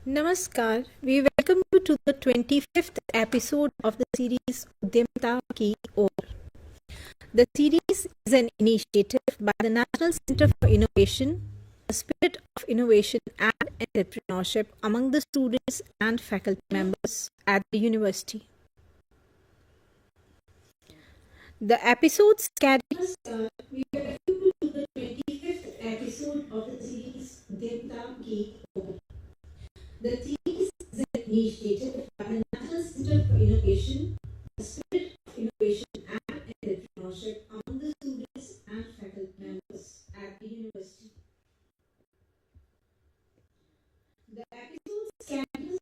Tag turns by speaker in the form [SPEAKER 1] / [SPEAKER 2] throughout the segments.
[SPEAKER 1] Namaskar. We welcome you to the 25th episode of the series Udyamta Ki Or. The series is an initiative by the National Center for Innovation, a spirit of innovation and entrepreneurship among the students and faculty members at the university. The episodes carry. Namaskar. We welcome you to the 25th episode of the series Udyamta Ki Or. The series is an initiative by the National Center for Innovation, a spirit of innovation and entrepreneurship among the students and faculty members at the university. The episodes carry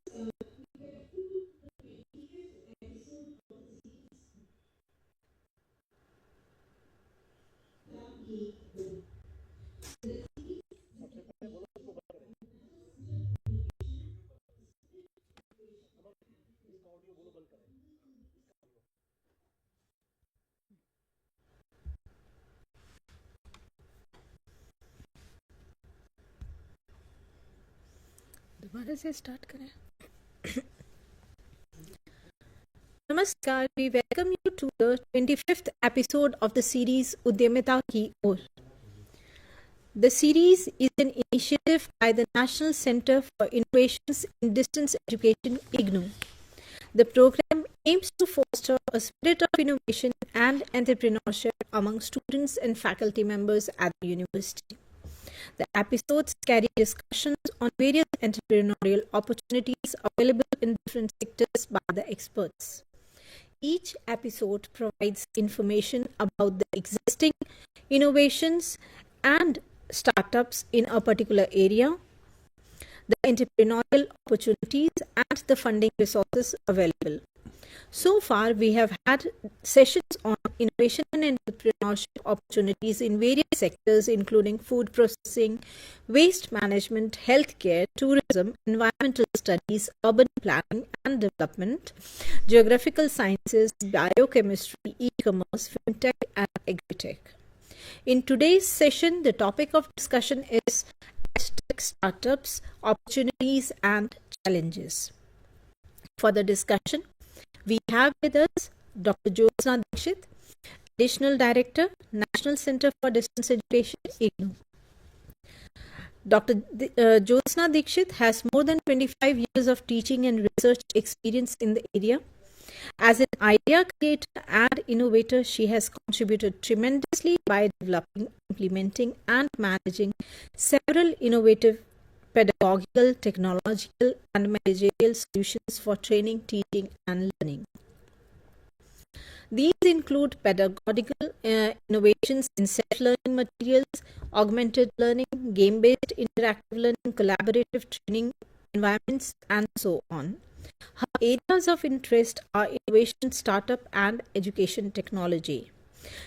[SPEAKER 1] दोबारा से start करें. Namaskar, we welcome you to the 25th episode of the series Udyamita Ki Or. The series is an initiative by the National Center for Innovations in Distance Education, IGNOU. The program aims to foster a spirit of innovation and entrepreneurship among students and faculty members at the university. The episodes carry discussions on various entrepreneurial opportunities available in different sectors by the experts. Each episode provides information about the existing innovations and startups in a particular area, the entrepreneurial opportunities, and the funding resources available. So far, we have had sessions on innovation and entrepreneurship opportunities in various sectors, including food processing, waste management, healthcare, tourism, environmental studies, urban planning and development, geographical sciences, biochemistry, e-commerce, fintech, and agritech. In today's session, the topic of discussion is tech startups, opportunities, and challenges. For the discussion, we have with us Dr. Jyotsna Dikshit, Additional Director, National Center for Distance Education, IGNOU. Dr. Jyotsna Dikshit has more than 25 years of teaching and research experience in the area. As an idea creator and innovator, she has contributed tremendously by developing, implementing, and managing several innovative pedagogical, technological, and managerial solutions for training, teaching, and learning. These include pedagogical innovations in self-learning materials, augmented learning, game-based interactive learning, collaborative training environments, and so on. Her areas of interest are innovation, startup, and education technology.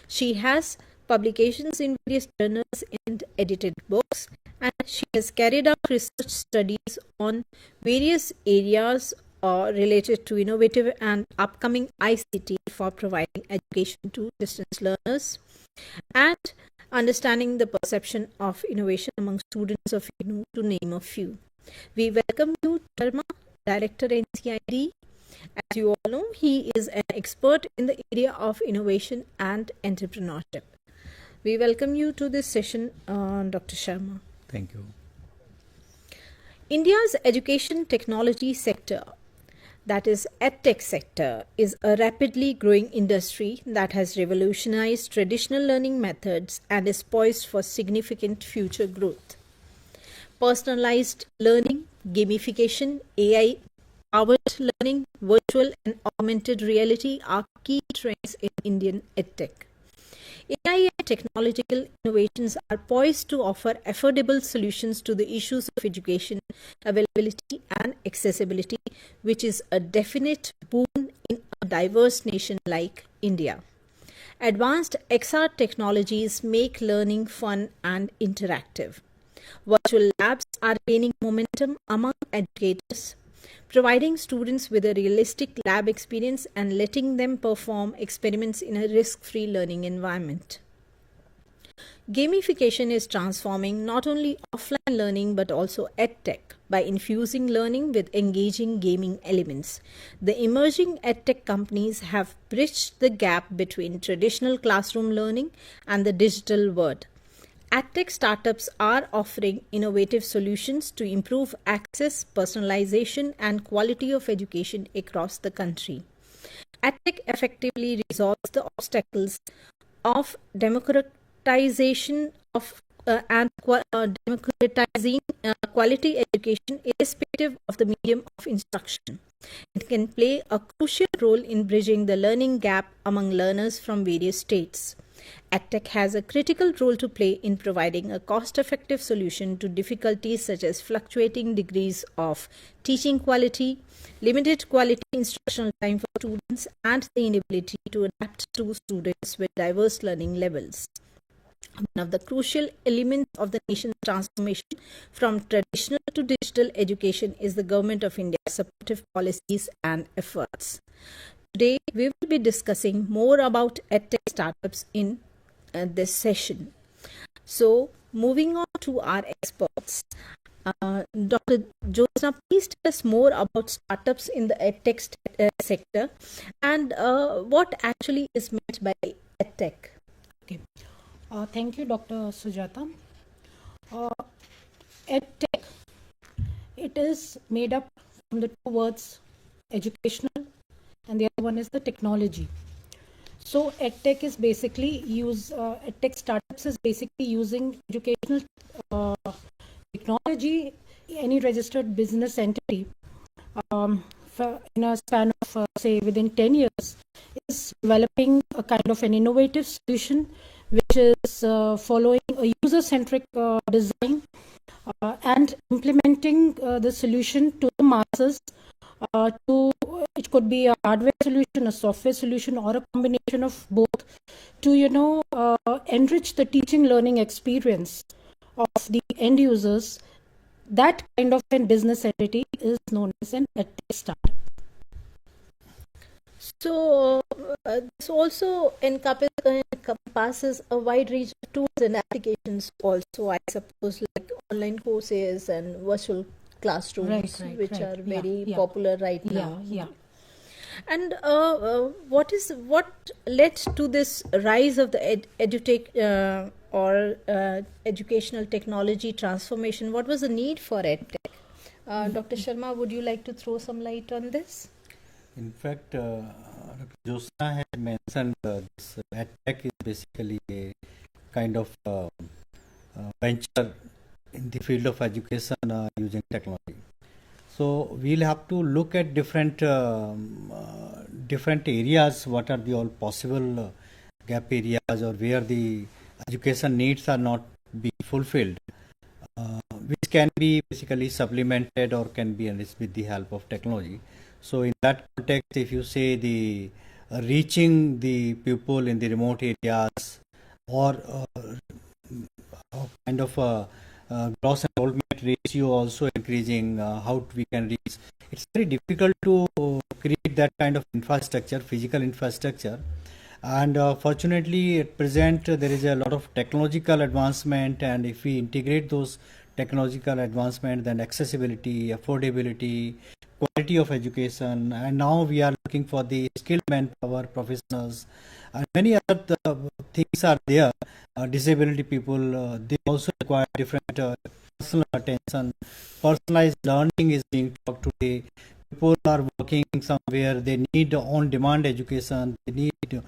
[SPEAKER 1] She has publications in various journals and edited books, and she has carried out research studies on various areas related to innovative and upcoming ICT for providing education to distance learners and understanding the perception of innovation among students of IGNOU, to name a few. We welcome you, Sharma, Director NCID. As you all know, he is an expert in the area of innovation and entrepreneurship. We welcome you to this session, Dr. Sharma.
[SPEAKER 2] Thank you.
[SPEAKER 1] India's education technology sector, that is EdTech sector, is a rapidly growing industry that has revolutionized traditional learning methods and is poised for significant future growth. Personalized learning, gamification, AI-powered learning, virtual and augmented reality are key trends in Indian EdTech. AI and technological innovations are poised to offer affordable solutions to the issues of education, availability, and accessibility, which is a definite boon in a diverse nation like India. Advanced XR technologies make learning fun and interactive. Virtual labs are gaining momentum among educators, providing students with a realistic lab experience and letting them perform experiments in a risk-free learning environment. Gamification is transforming not only offline learning but also EdTech. by infusing learning with engaging gaming elements. The emerging edtech companies have bridged the gap between traditional classroom learning and the digital world. AdTech startups are offering innovative solutions to improve access, personalization, and quality of education across the country. AdTech effectively resolves the obstacles of democratization of democratizing quality education irrespective of the medium of instruction. It can play a crucial role in bridging the learning gap among learners from various states. EdTech has a critical role to play in providing a cost-effective solution to difficulties such as fluctuating degrees of teaching quality, limited quality instructional time for students, and the inability to adapt to students with diverse learning levels. One of the crucial elements of the nation's transformation from traditional to digital education is the Government of India's supportive policies and efforts. Today, we will be discussing more about EdTech startups in this session. So, moving on to our experts. Dr. Jyotsna, please tell us more about startups in the EdTech sector and what actually is meant by EdTech.
[SPEAKER 2] Okay. Thank you, Dr. Sujata. EdTech, it is made up from the two words educational and the other one is the technology. So EdTech is basically EdTech startups is basically using educational technology. Any registered business entity in a span of say within 10 years is developing a kind of an innovative solution which is following a user-centric design and implementing the solution to the masses. It could be a hardware solution, a software solution, or a combination of both to enrich the teaching learning experience of the end users. That kind of a business entity is known as an EdTech startup.
[SPEAKER 1] So, this also encompasses a wide range of tools and applications also, I suppose, like online courses and virtual classrooms, which are very popular right now. And what led to this rise of the edutech or educational technology transformation? What was the need for EdTech? Dr. Sharma, would you like to throw some light on this?
[SPEAKER 3] In fact, Dr. Jyotsna had mentioned this EdTech is basically a kind of venture in the field of education using technology. So we'll have to look at different areas. What are the all possible gap areas, or where the education needs are not being fulfilled, which can be basically supplemented or can be enriched with the help of technology. So in that context, if you say the reaching the people in the remote areas or kind of a gross enrollment ratio also increasing, how we can reach, it's very difficult to create that kind of infrastructure, physical infrastructure. And fortunately at present there is a lot of technological advancement, and if we integrate those technological advancement, then accessibility, affordability, quality of education, and now we are looking for the skilled manpower professionals and many other things are there. Disability people, they also require different personal attention. Personalized learning is being taught today. People are working somewhere, they need on-demand education, they need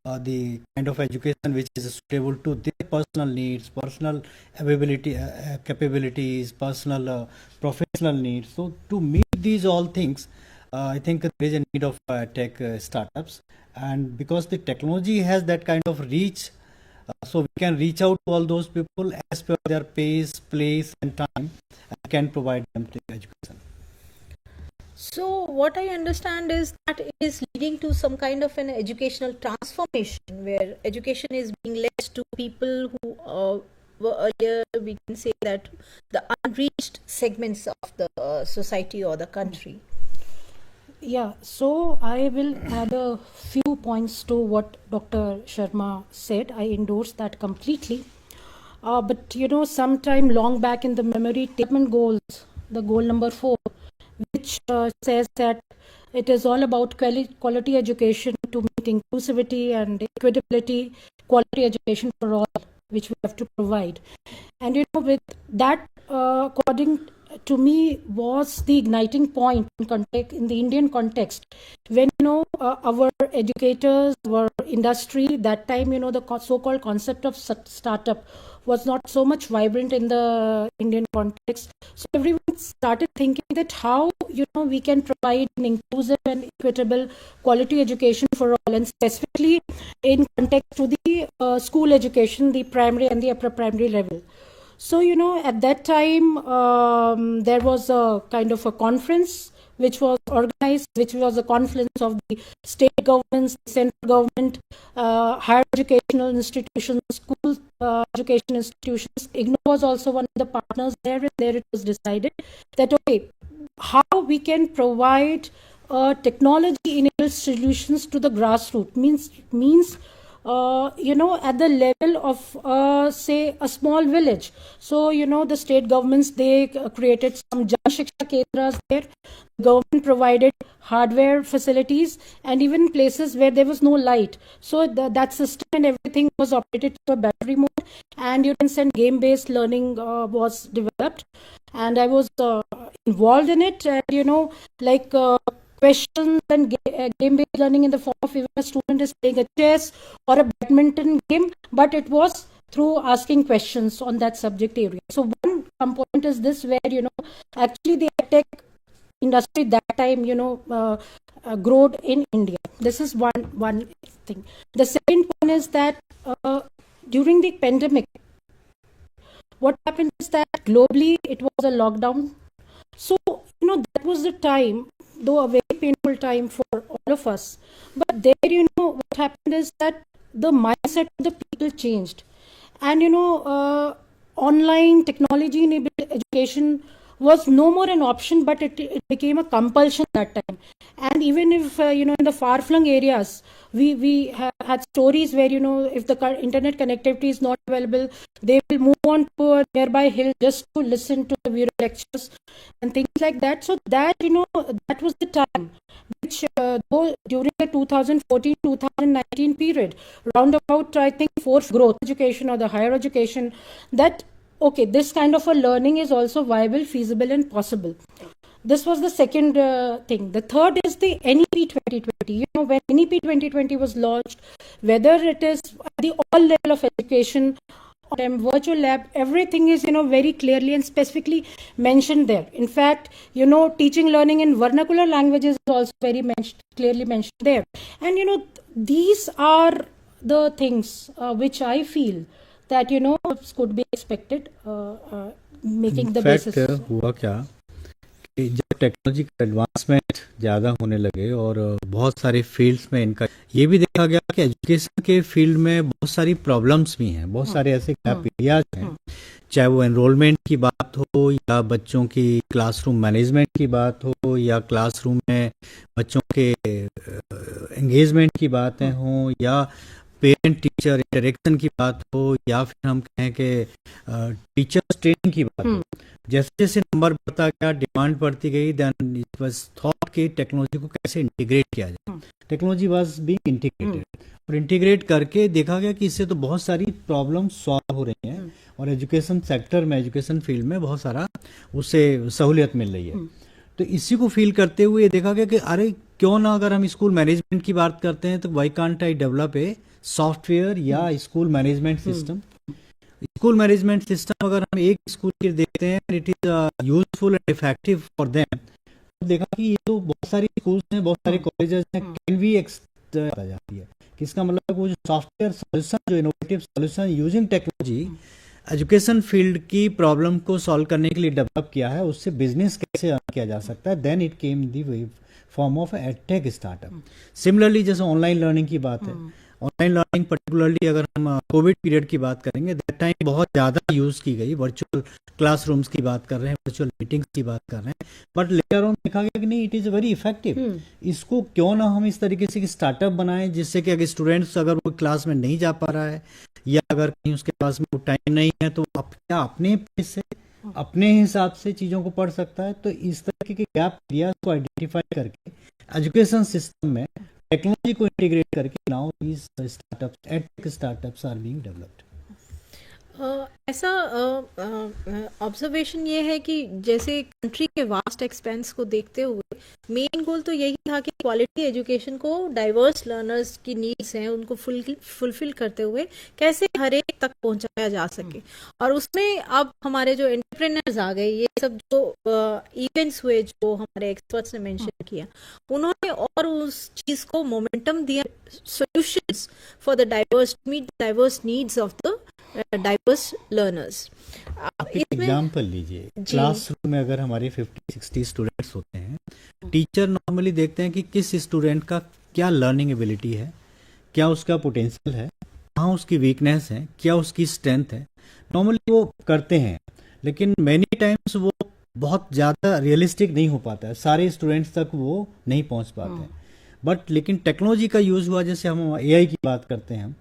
[SPEAKER 3] the kind of education which is suitable to their personal needs, personal ability, capabilities, personal professional needs. So to meet these all things, I think there is a need of tech startups, and because the technology has that kind of reach, so we can reach out to all those people as per their pace, place and time, and can provide them education.
[SPEAKER 1] So what I understand is that it is leading to some kind of an educational transformation where education is being led to people who were earlier, we can say that the unreached segments of the society or the country.
[SPEAKER 2] Yeah, so I will add a few points to what Dr. Sharma said. I endorse that completely. But sometime long back in the memory, development goals the goal number 4, which says that it is all about quality education to meet inclusivity and equitability, quality education for all, which we have to provide. And with that, according to me, was the igniting point in the Indian context, when our educators, our industry, that time the so-called concept of startup was not so much vibrant in the Indian context. So everyone started thinking that how we can provide an inclusive and equitable quality education for all, and specifically in context to the school education, the primary and the upper primary level. So at that time there was a kind of a conference which was organized, which was a confluence of the state governments, central government, higher educational institutions, school education institutions. IGNOU was also one of the partners there, and there it was decided that how we can provide technology-enabled solutions to the grassroots means at the level of say a small village. So the state governments, they created some Jan Shiksha Kendras there. The government provided hardware facilities and even places where there was no light. So that system and everything was operated through a battery mode, and game-based learning was developed, and I was involved in it. And questions and game-based learning in the form of even a student is playing a chess or a badminton game, but it was through asking questions on that subject area. So one component is this, where actually the tech industry that time growed in India. This is one thing. The second one is that during the pandemic, what happened is that globally it was a lockdown. So that was the time, though a very painful time for all of us. But there, what happened is that the mindset of the people changed. And, online technology-enabled education was no more an option, but it became a compulsion that time. And even if, in the far-flung areas, we had stories where, if the internet connectivity is not available, they will move on to a nearby hill just to listen to the video lectures and things like that. So that, that was the time which, during the 2014-2019 period, roundabout, I think, fourth growth education or the higher education, that this kind of a learning is also viable, feasible and possible. This was the second thing. The third is the NEP 2020. When NEP 2020 was launched, whether it is at the all level of education, virtual lab, everything is, very clearly and specifically mentioned there. In fact, teaching learning in vernacular languages is also very clearly mentioned there. And, these are the things which I feel that could be expected, making the basis.
[SPEAKER 3] हुआ क्या कि जब technology का advancement ज़्यादा होने लगे और बहुत सारे फील्ड्स में इनका ये भी देखा गया कि एजुकेशन के फील्ड में बहुत सारी प्रॉब्लम्स भी हैं, बहुत सारे ऐसे गैप एरियाज हैं, चाहे वो एनरोलमेंट की बात हो या बच्चों की क्लासरूम मैनेजमेंट की बात हो या क्लासरूम में बच्चों के एंगेजमेंट की बातें हों या पेरेंट टीचर इंटरेक्शन की बात हो या फिर हम कहें कि टीचर्स ट्रेनिंग की बात हो। जैसे जैसे नंबर बढ़ता गया, डिमांड बढ़ती गई, देन इट वाज थॉट कि टेक्नोलॉजी को कैसे इंटीग्रेट किया जाए। टेक्नोलॉजी वाज बीइंग इंटीग्रेटेड और इंटीग्रेट करके देखा गया कि इससे तो बहुत सारी प्रॉब्लम सॉल्व हो रही हैं और एजुकेशन सेक्टर में, एजुकेशन फील्ड में बहुत सारा उससे सहूलियत मिल रही है। तो इसी को फील करते हुए देखा गया कि अरे क्यों ना, अगर हम स्कूल मैनेजमेंट की बात करते हैं तो why can't I develop a software या school management system. School management system अगर हम एक स्कूल के देखते हैं, it is useful and effective for them, तो देखा कि ये तो बहुत सारी स्कूल्स हैं, बहुत सारे कॉलेजेस हैं, कैन बी आ जाती है कि इसका मतलब वो जो सॉफ्टवेयर सॉल्यूशन, जो innovative solution using technology education field की प्रॉब्लम को सॉल्व करने के लिए डेवलप किया है, उससे बिजनेस कैसे अर्न किया जा सकता है, then it came the form of edtech startup. Similarly जैसे ऑनलाइन लर्निंग की बात है, ऑनलाइन लर्निंग पर्टिकुलरली अगर हम कोविड पीरियड की बात करेंगे, दैट टाइम बहुत ज़्यादा यूज़ की गई, वर्चुअल क्लासरूम्स की बात कर रहे हैं, वर्चुअल मीटिंग्स की बात कर रहे हैं, बट लेटर ऑन देखा गया कि नहीं, इट इज़ वेरी इफेक्टिव। इसको क्यों ना हम इस तरीके से स्टार्टअप बनाएं जिससे कि अगर स्टूडेंट्स अगर वो क्लास में नहीं जा पा रहा है या अगर कहीं उसके पास में वो टाइम नहीं है तो क्या अपने पैसे अपने हिसाब से चीज़ों को पढ़ सकता है। तो इस तरह के गैप एरियाज को आइडेंटिफाई करके एजुकेशन सिस्टम में टेक्नोलॉजी को इंटीग्रेट करके now these startups ed startups are being developed.
[SPEAKER 1] ऐसा ऑब्जर्वेशन ये है कि जैसे कंट्री के वास्ट एक्सपेंस को देखते हुए मेन गोल तो यही था कि क्वालिटी एजुकेशन को डाइवर्स लर्नर्स की नीड्स हैं उनको फुलफिल करते हुए कैसे हर एक तक पहुंचाया जा सके। और उसमें अब हमारे जो एंटरप्रेन्योर्स आ गए, ये सब जो इवेंट्स हुए जो हमारे एक्सपर्ट्स ने मेंशन किया, उन्होंने और उस चीज़ को मोमेंटम दिया, solutions for the diverse needs of the diverse learners.
[SPEAKER 3] आप एक एग्जाम्पल लीजिए, क्लासरूम में अगर हमारे 50-60 स्टूडेंट्स होते हैं, टीचर नॉर्मली देखते हैं कि किस स्टूडेंट का क्या लर्निंग एबिलिटी है, क्या उसका पोटेंशियल है, कहाँ उसकी वीकनेस है, क्या उसकी स्ट्रेंथ है, नॉर्मली वो करते हैं। लेकिन मैनी टाइम्स वो बहुत ज़्यादा रियलिस्टिक नहीं हो पाता है, सारे स्टूडेंट्स तक वो नहीं पहुँच पाते हैं। बट लेकिन टेक्नोलॉजी का यूज़ हुआ, जैसे हम AI की बात करते हैं,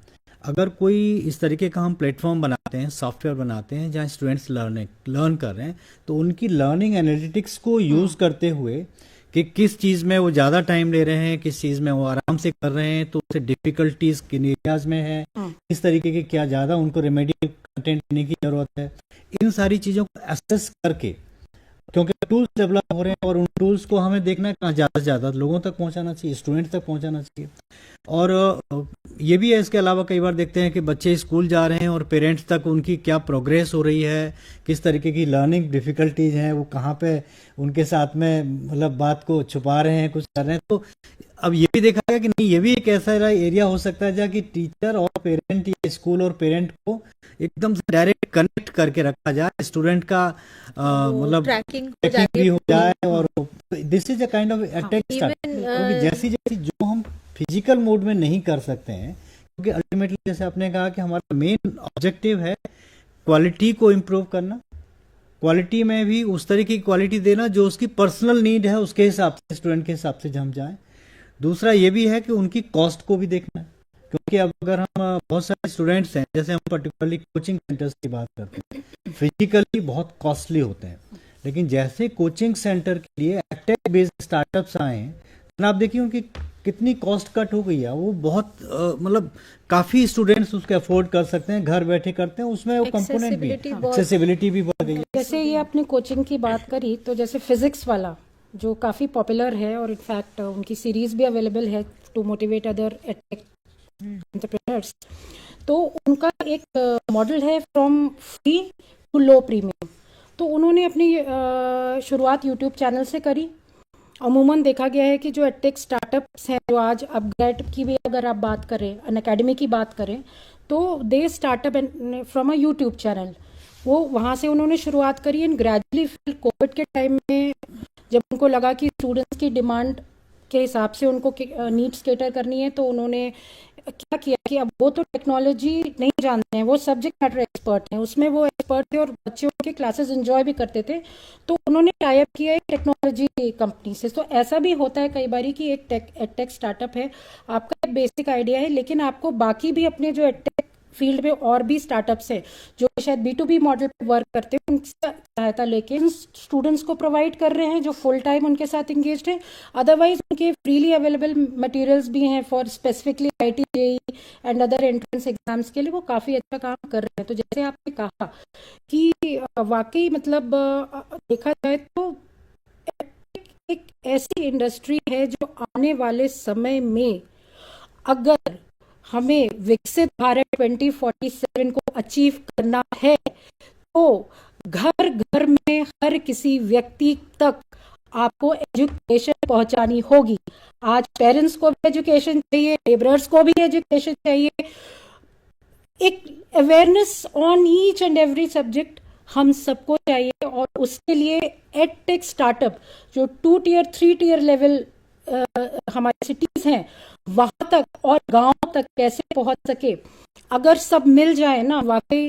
[SPEAKER 3] अगर कोई इस तरीके का हम प्लेटफॉर्म बनाते हैं, सॉफ्टवेयर बनाते हैं जहाँ स्टूडेंट्स लर्न कर रहे हैं, तो उनकी लर्निंग एनालिटिक्स को यूज़ करते हुए कि किस चीज़ में वो ज़्यादा टाइम ले रहे हैं, किस चीज़ में वो आराम से कर रहे हैं, तो उसे डिफ़िकल्टीज किन एरियाज में है, किस तरीके के क्या ज़्यादा उनको रेमेडियल कंटेंट देने की ज़रूरत है, इन सारी चीज़ों को एसेस करके, क्योंकि टूल्स डेवलप हो रहे हैं और उन टूल्स को हमें देखना है कहाँ ज़्यादा से ज़्यादा लोगों तक पहुँचाना चाहिए, स्टूडेंट तक पहुँचाना चाहिए। और ये भी है, इसके अलावा कई बार देखते हैं कि बच्चे स्कूल जा रहे हैं और पेरेंट्स तक उनकी क्या प्रोग्रेस हो रही है, किस तरीके की लर्निंग डिफ़िकल्टीज हैं, वो कहाँ पे उनके साथ में मतलब बात को छुपा रहे हैं, कुछ कर रहे हैं। तो अब ये भी देखा गया कि नहीं, ये भी एक ऐसा एरिया हो सकता है जहाँ कि टीचर और पेरेंट या स्कूल और पेरेंट को एकदम से डायरेक्ट कनेक्ट करके रखा जाए, स्टूडेंट का मतलब ट्रैकिंग भी हो जाए। और this is a kind of attack start, क्योंकि जैसी जैसी जो हम फिजिकल मोड में नहीं कर सकते हैं, क्योंकि अल्टीमेटली जैसे आपने कहा कि हमारा मेन ऑब्जेक्टिव है क्वालिटी को इम्प्रूव करना, क्वालिटी में भी उस तरीके की क्वालिटी देना जो उसकी पर्सनल नीड है, उसके हिसाब से स्टूडेंट के हिसाब से हम जाएं। दूसरा ये भी है कि उनकी कॉस्ट को भी देखना है, क्योंकि अब अगर हम बहुत सारे स्टूडेंट्स हैं, जैसे हम पर्टिकुलरली कोचिंग सेंटर्स की बात करते हैं, फिजिकली बहुत कॉस्टली होते हैं, लेकिन जैसे कोचिंग सेंटर के लिए एडटेक बेस्ड स्टार्टअप्स आए हैं, तो आप देखिए उनकी कितनी कॉस्ट कट हो गई है। वो बहुत मतलब काफ़ी स्टूडेंट्स उसको अफोर्ड कर सकते हैं, घर बैठे करते हैं, उसमें वो कंपोनेंट भी, एक्सेसिबिलिटी भी बढ़ गई है।
[SPEAKER 2] जैसे ये आपने कोचिंग की बात करी, तो जैसे फिजिक्स वाला जो काफ़ी पॉपुलर है और इनफैक्ट उनकी सीरीज भी अवेलेबल है टू मोटिवेट अदर एंटरप्रेन्योर्स, तो उनका एक मॉडल है from free to low premium. तो उन्होंने अपनी शुरुआत यूट्यूब चैनल से करी। अमूमन देखा गया है कि जो एडटेक स्टार्टअप्स हैं, जो आज अपग्रेड की भी अगर आप बात करें, अन अकेडमी की बात करें, तो they startup from a YouTube channel. वो वहाँ से उन्होंने शुरुआत करी एंड ग्रेजुअली फिर कोविड के टाइम में जब उनको लगा कि स्टूडेंट्स की डिमांड के हिसाब से उनको नीड्स कैटर करनी है, तो उन्होंने क्या किया कि अब वो तो टेक्नोलॉजी नहीं जानते हैं, वो सब्जेक्ट मैटर एक्सपर्ट हैं, उसमें वो एक्सपर्ट थे और बच्चे उनके क्लासेस एंजॉय भी करते थे, तो उन्होंने टाई अप किया एक टेक्नोलॉजी कंपनी से। तो ऐसा भी होता है कई बार कि एक एडटेक स्टार्टअप है, आपका एक बेसिक आइडिया है, लेकिन आपको बाकी भी अपने जो एडटेक फील्ड में और भी स्टार्टअप्स है जो शायद B2B मॉडल पे वर्क करते हैं, उनकी सहायता लेके स्टूडेंट्स को प्रोवाइड कर रहे हैं जो फुल टाइम उनके साथ इंगेज्ड हैं। अदरवाइज उनके फ्रीली अवेलेबल मटेरियल्स भी हैं for specifically IT JEE and other entrance exams के लिए, वो काफ़ी अच्छा काम कर रहे हैं। तो जैसे आपने कहा कि वाकई मतलब देखा जाए तो एक ऐसी इंडस्ट्री है जो आने वाले समय में अगर हमें विकसित भारत 2047 को अचीव करना है, तो घर घर में हर किसी व्यक्ति तक आपको एजुकेशन पहुंचानी होगी। आज पेरेंट्स को भी एजुकेशन चाहिए, लेबरर्स को भी एजुकेशन चाहिए, एक awareness on each and every subject हम सबको चाहिए। और उसके लिए एडटेक स्टार्टअप जो 2 टियर 3 टियर लेवल हमारे सिटीज हैं वहां तक और गांव तक कैसे पहुंच सके, अगर सब मिल जाए ना, वाकई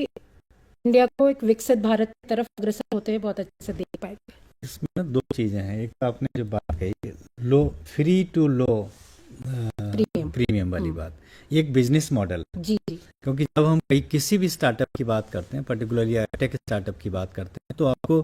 [SPEAKER 2] इंडिया को एक विकसित भारत की तरफ अग्रसर होते हुए बहुत अच्छे से देख पाएंगे।
[SPEAKER 3] इसमें 2 चीजें हैं। एक तो आपने जो बात कही, लो फ्री टू लो प्रीमियम वाली बात, ये एक बिजनेस मॉडल है।
[SPEAKER 2] जी जी
[SPEAKER 3] क्योंकि जब हम किसी भी स्टार्टअप की बात करते हैं, पर्टिकुलरली टेक स्टार्टअप की बात करते हैं, तो आपको,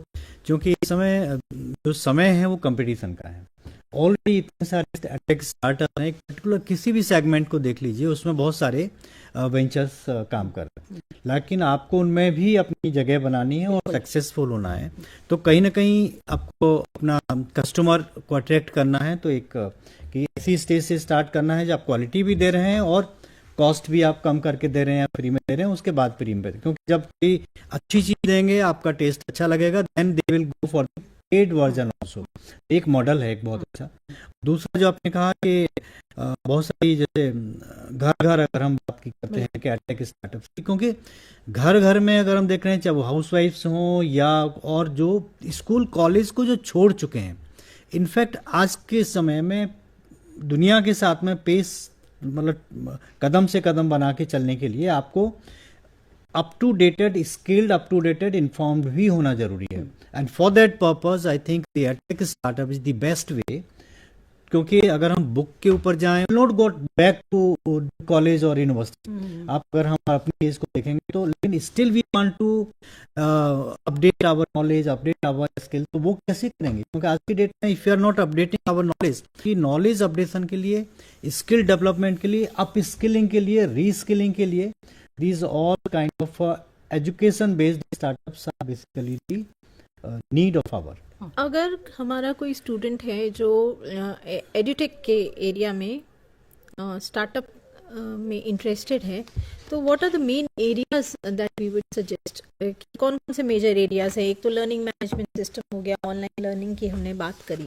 [SPEAKER 3] क्योंकि इस समय जो समय है वो कंपटीशन का है, ऑलरेडी इतने सारे टेक स्टार्टअप हैं, एक पर्टिकुलर किसी भी सेगमेंट को देख लीजिए, उसमें बहुत सारे वेंचर्स काम कर रहे हैं, लेकिन आपको उनमें भी अपनी जगह बनानी है और सक्सेसफुल होना है। तो कहीं ना कहीं आपको अपना कस्टमर को अट्रैक्ट करना है, तो एक कि इसी स्टेज से स्टार्ट करना है जब आप क्वालिटी भी दे रहे हैं और कॉस्ट भी आप कम करके दे रहे हैं या फ्री में दे रहे हैं, उसके बाद प्रीमियम पे, क्योंकि जब कोई अच्छी चीज देंगे, आपका टेस्ट अच्छा लगेगा, then they will go for the paid version also. एक मॉडल है एक बहुत अच्छा। दूसरा जो आपने कहा कि बहुत सारी, जैसे घर घर अगर हम बात की करते हैं कि टेक स्टार्टअप की, क्योंकि घर घर में अगर हम देख रहे हैं, चाहे वो हाउस वाइफ्स हों या और जो स्कूल कॉलेज को जो छोड़ चुके हैं, इनफैक्ट आज के समय में दुनिया के साथ में पेस, मतलब कदम से कदम बना के चलने के लिए आपको up to dated, skilled, up to dated, informed भी होना जरूरी है। And for that purpose I think the edtech startup is the best way. क्योंकि अगर हम बुक के ऊपर जाएं, not go back to college और यूनिवर्सिटी, आप अगर हम अपनी केस को देखेंगे तो, लेकिन still we want to update our knowledge, update our skill, तो वो कैसे करेंगे? क्योंकि आज की डेट में if you are not updating our knowledge, कि नॉलेज अपडेशन के लिए, स्किल डेवलपमेंट के लिए, अप स्किलिंग के लिए, री स्किलिंग के लिए, these all kind of education based startups are basically the need of our.
[SPEAKER 1] अगर हमारा कोई स्टूडेंट है जो एडुटेक के एरिया में स्टार्टअप में इंटरेस्टेड है, तो what are the main areas that we would suggest? कौन कौन से मेजर एरियाज है? एक तो लर्निंग मैनेजमेंट सिस्टम हो गया, ऑनलाइन लर्निंग की हमने बात करी,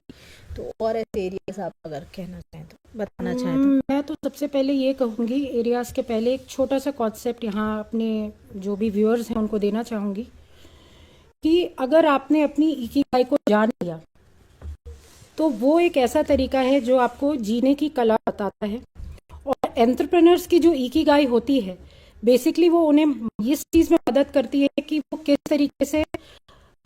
[SPEAKER 1] तो और ऐसे एरियाज आप अगर कहना चाहें तो, बताना चाहें तो?
[SPEAKER 2] मैं तो सबसे पहले ये कहूँगी, एरियाज के पहले एक छोटा सा कॉन्सेप्ट यहाँ अपने जो भी व्यूअर्स हैं उनको देना चाहूँगी कि अगर आपने अपनी इकिगाई को जान लिया, तो वो एक ऐसा तरीका है जो आपको जीने की कला बताता है। और एंटरप्रेन्योर्स की जो इकिगाई होती है, बेसिकली वो उन्हें इस चीज़ में मदद करती है कि वो किस तरीके से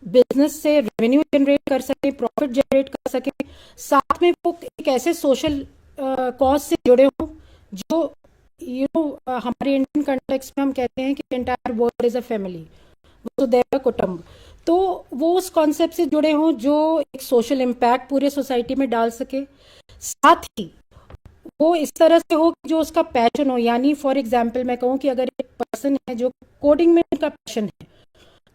[SPEAKER 2] बिजनेस से रेवेन्यू जनरेट कर सके, प्रॉफिट जनरेट कर सके, साथ में वो एक ऐसे सोशल कॉज से जुड़े हों जो हमारे इंडियन कंटेक्स्ट में हम कहते हैं कि entire world is a family, वसुधैव कुटुंब। तो वो उस कॉन्सेप्ट से जुड़े हों जो एक सोशल इम्पैक्ट पूरे सोसाइटी में डाल सके, साथ ही वो इस तरह से हो कि जो उसका पैशन हो। यानी फॉर एग्जाम्पल मैं कहूँ कि अगर एक पर्सन है जो कोडिंग में उनका पैशन है,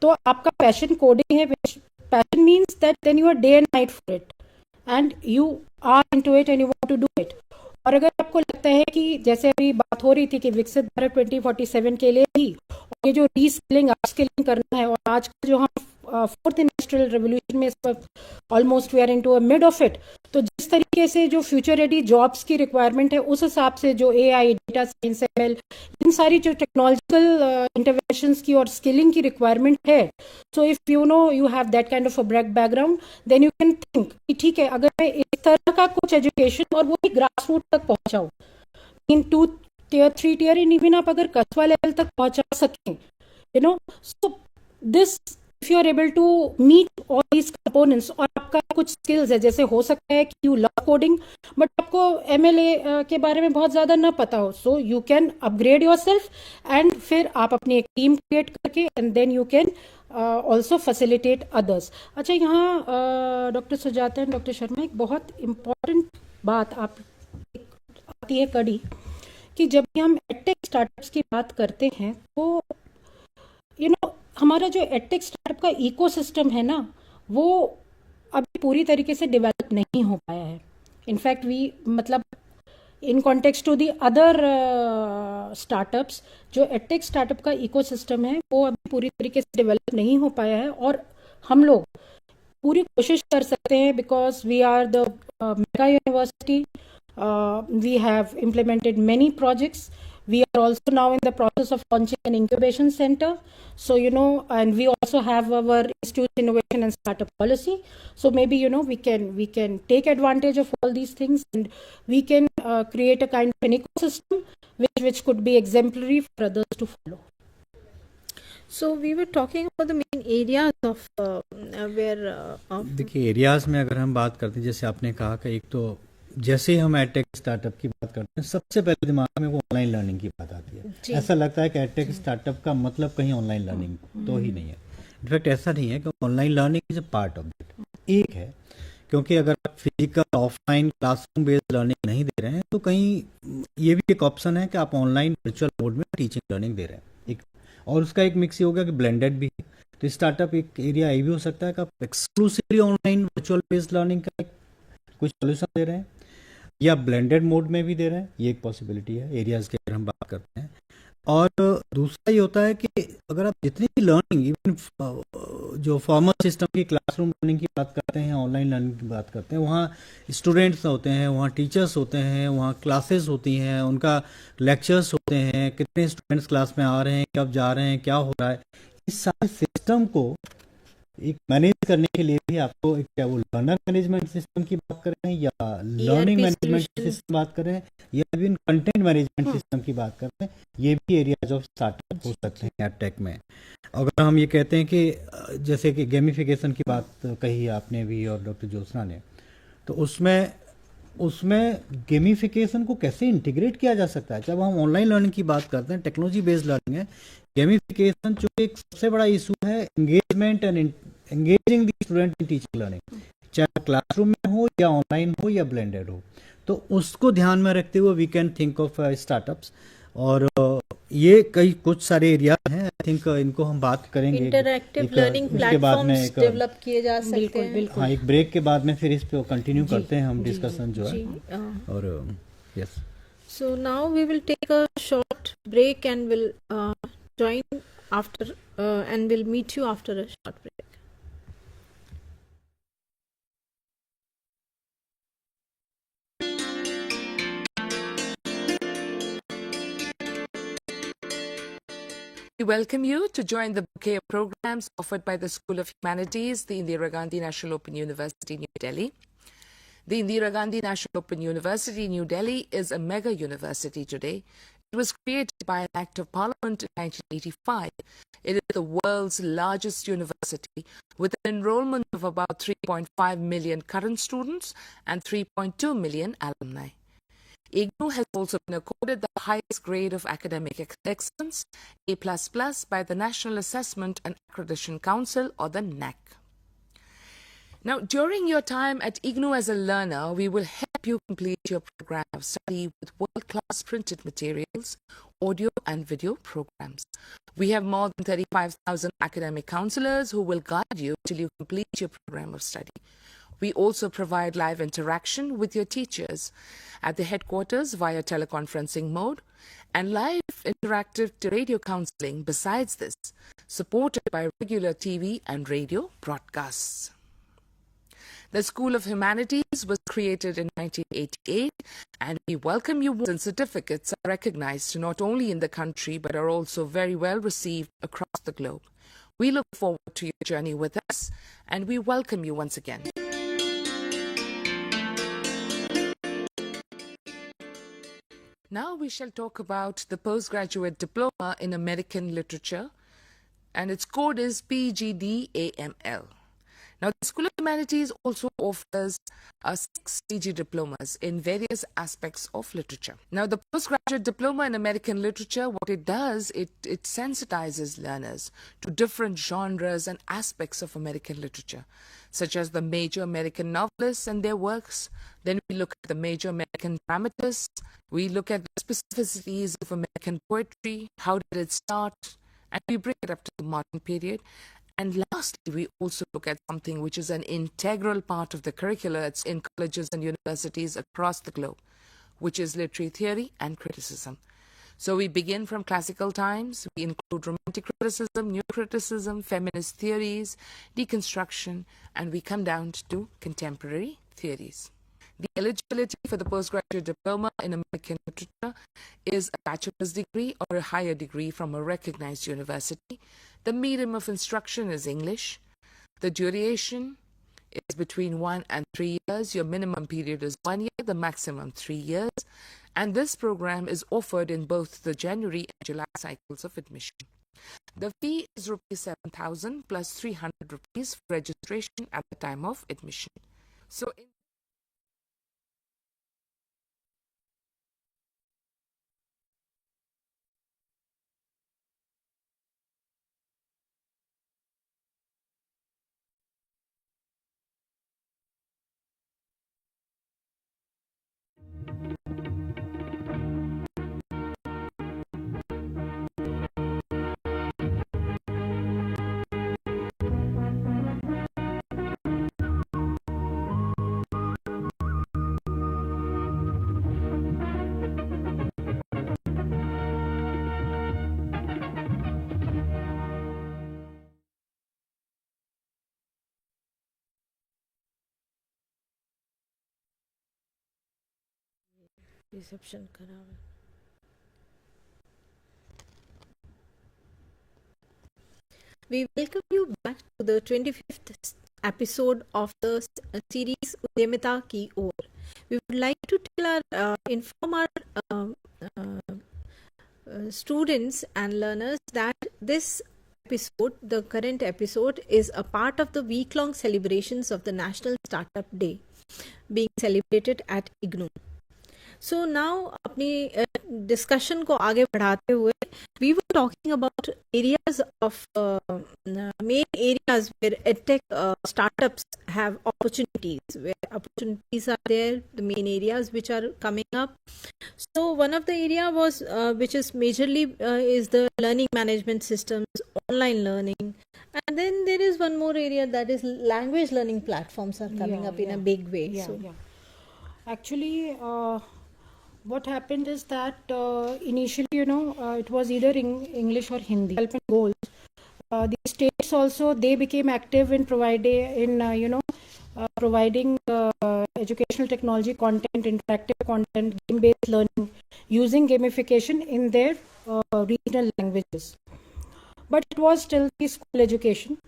[SPEAKER 2] तो आपका पैशन कोडिंग है, passion means that then you are day and night for it and you are into it and you want to do it. और अगर आपको लगता है कि जैसे अभी बात हो रही थी कि विकसित भारत 2047 के लिए ही ये जो रीस्किलिंग, अपस्किलिंग करना है, और आज का जो हम फोर्थ इंडस्ट्रियल रेवोल्यूशन में इस वक्त almost we are into a mid of it, तो जिस तरीके से जो फ्यूचर रेडी जॉब्स की रिक्वायरमेंट है, उस हिसाब से जो एआई, डेटा साइंस, एमएल, इन सारी जो टेक्नोलॉजिकल इंटरवेंशंस की और स्किलिंग की रिक्वायरमेंट है, so if you have that kind of a background, then you can think कि ठीक है, अगर मैं इस तरह का कुछ एजुकेशन और वो भी ग्रास रूट तक पहुंचाऊं, इन 2 tier 3 tier, इन इवन आप अगर कस्बा लेवल तक पहुंचा सकें, so this, if you are able to meet all these components, और आपका कुछ स्किल्स है, जैसे हो सकता है कि यू लव कोडिंग बट आपको एमएलए के बारे में बहुत ज़्यादा ना पता हो, so you can upgrade yourself and फिर आप अपनी एक टीम क्रिएट करके and then you can also facilitate others. अच्छा, यहाँ doctor Sujata and doctor Sharma, एक बहुत इम्पॉर्टेंट बात आती है कड़ी, कि जब भी हम एडटेक स्टार्टअप्स की बात करते हैं, तो हमारा जो एडटेक स्टार्टअप का इकोसिस्टम है ना, वो अभी पूरी तरीके से डेवलप नहीं हो पाया है। इनफैक्ट मतलब in context to the other startups, जो एडटेक स्टार्टअप का इकोसिस्टम है वो अभी पूरी तरीके से डेवलप नहीं हो पाया है। और हम लोग पूरी कोशिश कर सकते हैं, because we are the mega university, we have implemented many projects. We are also now in the process of launching an incubation center. So, and we also have our Institute Innovation and Startup Policy. So maybe, we can take advantage of all these things, and we can create a kind of an ecosystem which could be exemplary for others to follow.
[SPEAKER 1] So we were talking about the main areas of where
[SPEAKER 3] देखिए, areas में अगर हम बात करते हैं, जैसे आपने कहा कि एक तो जैसे ही हम एडटेक स्टार्टअप की बात करते हैं, सबसे पहले दिमाग में वो ऑनलाइन लर्निंग की बात आती
[SPEAKER 1] जी।
[SPEAKER 3] है। ऐसा लगता है कि एडटेक स्टार्टअप का मतलब कहीं ऑनलाइन लर्निंग तो ही नहीं है। इनफैक्ट ऐसा नहीं है कि online learning is a part of it, एक है। क्योंकि अगर आप physical offline classroom based learning नहीं दे रहे हैं तो कहीं ये भी एक ऑप्शन है कि आप ऑनलाइन वर्चुअल मोड में टीचिंग लर्निंग दे रहे हैं एक, और उसका एक मिक्स ही होगा कि ब्लेंडेड भी है। तो स्टार्टअप एक एरिया ये भी हो सकता है कि आप exclusively online virtual based learning का कुछ सोल्यूशन दे रहे हैं, या ब्लेंडेड मोड में भी दे रहे हैं। ये एक पॉसिबिलिटी है एरियाज की अगर हम बात करते हैं। और दूसरा ये होता है कि अगर आप जितनी भी लर्निंग, इवन जो फॉर्मल सिस्टम की क्लासरूम लर्निंग की बात करते हैं, ऑनलाइन लर्निंग की बात करते हैं, वहाँ स्टूडेंट्स होते हैं, वहाँ टीचर्स होते हैं, वहाँ क्लासेस होती हैं, उनका लेक्चर्स होते हैं, कितने स्टूडेंट्स क्लास में आ रहे हैं, कब जा रहे हैं, क्या हो रहा है, इस सारे सिस्टम को एक मैनेज करने के लिए भी आपको एक, क्या वो लर्नर मैनेजमेंट सिस्टम की बात कर रहे हैं या लर्निंग मैनेजमेंट सिस्टम की बात कर रहे हैं या इवन कंटेंट मैनेजमेंट सिस्टम की बात कर रहे हैं, ये भी एरियाज ऑफ स्टार्टअप हो सकते हैं एडटेक में। अगर हम ये कहते हैं कि जैसे कि गेमिफिकेशन की बात कही आपने भी और डॉक्टर ज्योत्सना ने, तो उसमें गेमिफिकेशन को कैसे इंटीग्रेट किया जा सकता है। जब हम ऑनलाइन लर्निंग की बात करते हैं, टेक्नोलॉजी बेस्ड लर्निंग है, गेमिफिकेशन जो एक सबसे बड़ा इशू है engagement and engaging the student in teaching learning, चाहे क्लासरूम में हो या ऑनलाइन हो या ब्लेंडेड हो, तो उसको ध्यान में रखते हुए we can think of startups. और ये कई कुछ सारे एरिया हैं, आई थिंक इनको हम बात करेंगे।
[SPEAKER 1] इंटरैक्टिव लर्निंग प्लेटफॉर्म्स डेवलप किए जा सकते हैं।
[SPEAKER 2] बिल्कुल।
[SPEAKER 3] हाँ, एक ब्रेक के बाद में फिर इस पे कंटिन्यू करते हैं हम डिस्कशन जो है।
[SPEAKER 1] जी,
[SPEAKER 3] और yes,
[SPEAKER 1] so now we will take a short break and we'll join after and we'll meet you after a short break.
[SPEAKER 4] We welcome you to join the bouquet of programs offered by the School of Humanities, the Indira Gandhi National Open University, New Delhi. The Indira Gandhi National Open University, New Delhi is a mega university today. It was created by an Act of Parliament in 1985. It is the world's largest university with an enrollment of about 3.5 million current students and 3.2 million alumni. IGNOU has also been accorded the highest grade of academic excellence, A++, by the National Assessment and Accreditation Council, or the NAC. Now, during your time at IGNOU as a learner, we will help you complete your program of study with world-class printed materials, audio and video programs. We have more than 35,000 academic counselors who will guide you till you complete your program of study. We also provide live interaction with your teachers at the headquarters via teleconferencing mode and live interactive radio counseling besides this, supported by regular TV and radio broadcasts. The School of Humanities was created in 1988, and we welcome you. And certificates are recognized not only in the country but are also very well received across the globe. We look forward to your journey with us, and we welcome you once again. Now we shall talk about the postgraduate diploma in American literature, and its code is PGDAML. Now, the School of Humanities also offers 6 PG diplomas in various aspects of literature. Now, the postgraduate diploma in American literature, what it does, it sensitizes learners to different genres and aspects of American literature, such as the major American novelists and their works. Then we look at the major American dramatists. We look at the specificities of American poetry, how did it start, and we bring it up to the modern period. And lastly, we also look at something which is an integral part of the curricula. It's in colleges and universities across the globe, which is literary theory and criticism. So we begin from classical times. We include romantic criticism, new criticism, feminist theories, deconstruction, and we come down to contemporary theories. The eligibility for the postgraduate diploma in American literature is a bachelor's degree or a higher degree from a recognized university. The medium of instruction is English. The duration is between 1 and 3 years. Your minimum period is 1 year, the maximum 3 years. And this program is offered in both the January and July cycles of admission. The fee is rupees 7,000 plus 300 rupees for registration at the time of admission. So
[SPEAKER 1] reception खराब है. We welcome you back to the 25th episode of the series Udyamita Ki Or. We would like to inform our students and learners that this episode, the current episode, is a part of the week-long celebrations of the National Startup Day being celebrated at IGNOU. So now अपनी discussion को आगे बढ़ाते हुए we were talking about areas of main areas where edtech startups have opportunities, where opportunities are there, the main areas which are coming up. So one of the area was which is majorly is the learning management systems, online learning, and then there is one more area that is language learning platforms are coming up in a big way.
[SPEAKER 2] Yeah. Actually, what happened is that initially, it was either English or Hindi. Development goals. The states also, they became active in providing educational technology content, interactive content, game-based learning, using gamification in their regional languages. But it was still the school education.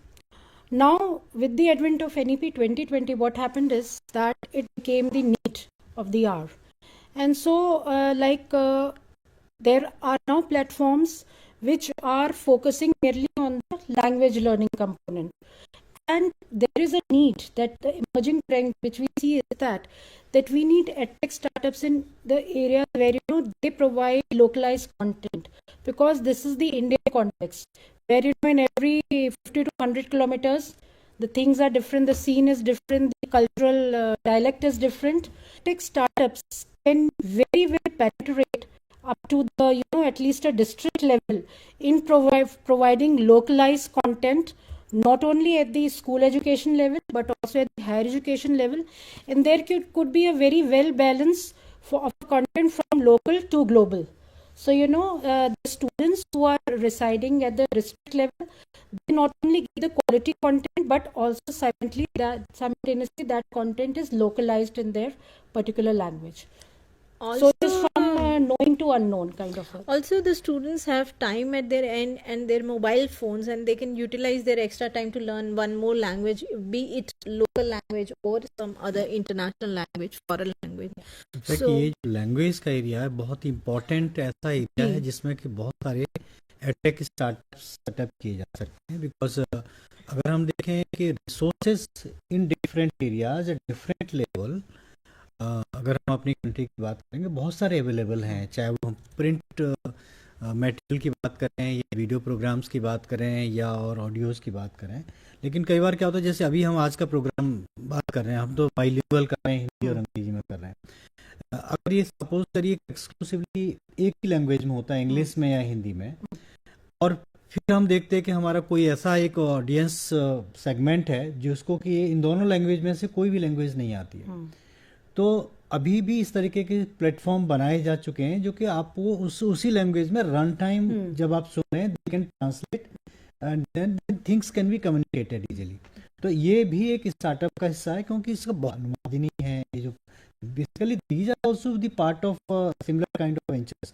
[SPEAKER 2] Now, with the advent of NEP 2020, what happened is that it became the need of the hour. And so, there are now platforms which are focusing merely on the language learning component. And there is a need that the emerging trend which we see is that we need edtech startups in the areas where they provide localized content, because this is the Indian context where in every 50 to 100 kilometers the things are different, the scene is different, the cultural dialect is different. Tech startups can very well penetrate up to the at least a district level in providing localized content, not only at the school education level but also at the higher education level, and there could be a very well balance of content from local to global. So the students who are residing at the district level, they not only get the quality content but also simultaneously that content is localized in their particular language.
[SPEAKER 1] Also,
[SPEAKER 2] so it is from knowing to unknown kind of.
[SPEAKER 1] Also, the students have time at their end and their mobile phones, and they can utilize their extra time to learn one more language, be it local language or some other international language, foreign language.
[SPEAKER 3] So ये जो language का area है बहुत important ऐसा area है जिसमें कि बहुत सारे एडटेक सेटअप किए जा सकते हैं, बिकॉज अगर हम देखें कि resources in different areas at different level, अगर हम अपनी कंट्री की बात करेंगे बहुत सारे अवेलेबल हैं, चाहे वो हम प्रिंट मटेरियल की बात करें या वीडियो प्रोग्राम्स की बात करें या और ऑडियोज़ की बात करें. लेकिन कई बार क्या होता है, जैसे अभी हम आज का प्रोग्राम बात कर रहे हैं, हम तो बाइलिंगुअल कर रहे हैं, हिंदी और अंग्रेजी में कर रहे हैं. अगर ये सपोज करिए एक्सक्लूसिवली एक ही लैंग्वेज में होता है, इंग्लिश में या हिंदी में, और फिर हम देखते हैं कि हमारा कोई ऐसा एक ऑडियंस सेगमेंट है जिसको कि इन दोनों लैंग्वेज में से कोई भी लैंग्वेज नहीं आती है, तो अभी भी इस तरीके के प्लेटफॉर्म बनाए जा चुके हैं जो कि आपको उसी लैंग्वेज में रन टाइम जब आप सुने they can translate and then things can be communicated easily. तो ये भी एक स्टार्टअप का हिस्सा है, क्योंकि इसका अनुवादिनी है ये जो basically these are also the part of similar kind of ventures,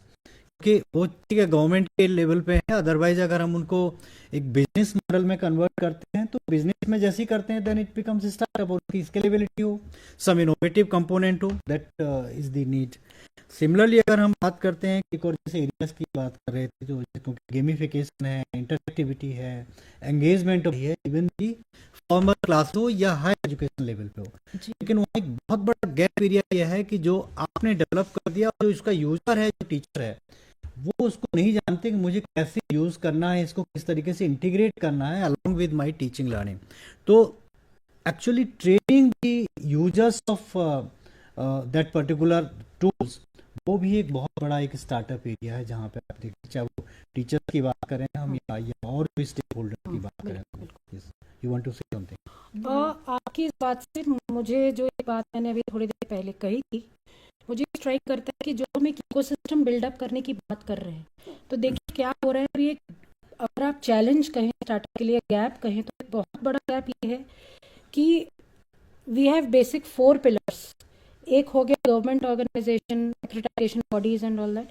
[SPEAKER 3] कि वो ठीक है गवर्नमेंट के लेवल पे है. अदरवाइज अगर हम उनको एक बिजनेस मॉडल में कन्वर्ट करते हैं तो बिजनेस में जैसे ही करते हैं देन इट बिकम्स स्टार्टअप, और उसकी स्केलेबिलिटी हो, सम इनोवेटिव कंपोनेंट हो, that is the need. Similarly अगर हम बात करते हैं कि और जैसे एरियाज की बात कर रहे थे, जो क्योंकि गेमिफिकेशन है, इंटरएक्टिविटी है, एंगेजमेंट है, इवन दी फॉर्मल क्लास हो या हायर एजुकेशन लेवल पे हो, लेकिन वहाँ एक बहुत बड़ा गैप एरिया यह है कि जो आपने डेवलप कर दिया, जो इसका यूजर है, जो टीचर है, वो उसको नहीं जानते कि मुझे कैसे यूज करना है, इसको किस तरीके से इंटीग्रेट करना है along with my teaching learning. तो actually training the users of that particular tools, वो भी एक बहुत बड़ा एक स्टार्टअप एरिया है जहाँ पे आप देखिए, चाहे वो टीचर्स की बात करें हम या और भी स्टेक होल्डर की बात करें. You want to say something?
[SPEAKER 2] आपकी इस बात से मुझे जो एक बात मैंने अभी थोड़ी देर पहले कही थी, मुझे स्ट्राइक करता है कि जो हम एक इकोसिस्टम बिल्डअप करने की बात कर रहे हैं, तो देखिए क्या हो रहा है अभी. अगर आप चैलेंज कहें स्टार्टअप के लिए, गैप कहें, तो एक बहुत बड़ा गैप ये है कि वी हैव बेसिक 4 पिलर्स. एक हो गया government organisation, accreditation bodies and all that,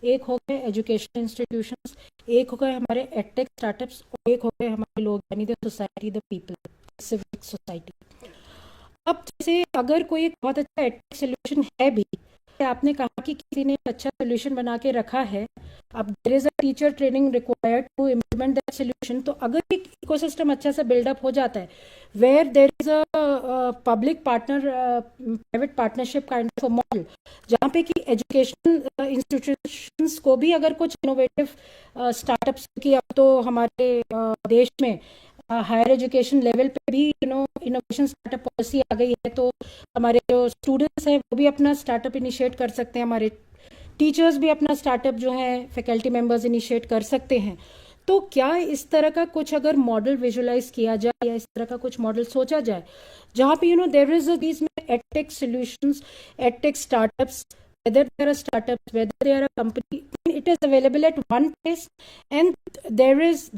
[SPEAKER 2] एक हो गए एजुकेशन इंस्टीट्यूशंस, एक हो गए हमारे एडटेक स्टार्टअप्स, और एक हो गए हमारे लोग यानी the society, the people, civic society. अब जैसे अगर कोई एक बहुत अच्छा एडटेक सोल्यूशन है भी, आपने कहा कि किसी ने एक अच्छा सोल्यूशन बना के रखा है, अब there is a teacher training required to implement that solution, तो अगर एक इकोसिस्टम अच्छा सा बिल्डअप हो जाता है where there is a public partner private partnership kind of a model, जहाँ पे कि एजुकेशन इंस्टीट्यूशंस को भी अगर कुछ इनोवेटिव स्टार्टअप्स की, अब तो हमारे देश में हायर एजुकेशन लेवल पे भी इनोवेशन स्टार्टअप पॉलिसी आ गई है, तो हमारे जो स्टूडेंट्स हैं वो भी अपना स्टार्टअप इनिशिएट कर सकते हैं, हमारे टीचर्स भी अपना स्टार्टअप जो है फैकल्टी मेंबर्स इनिशिएट कर सकते हैं। तो क्या इस तरह का कुछ अगर मॉडल विजुअलाइज किया जाए या इस तरह का कुछ मॉडल सोचा जाए जहाँ पे there is these edtech solutions, edtech startups, whether they are startups, whether they are a company, it is available at one place, and there is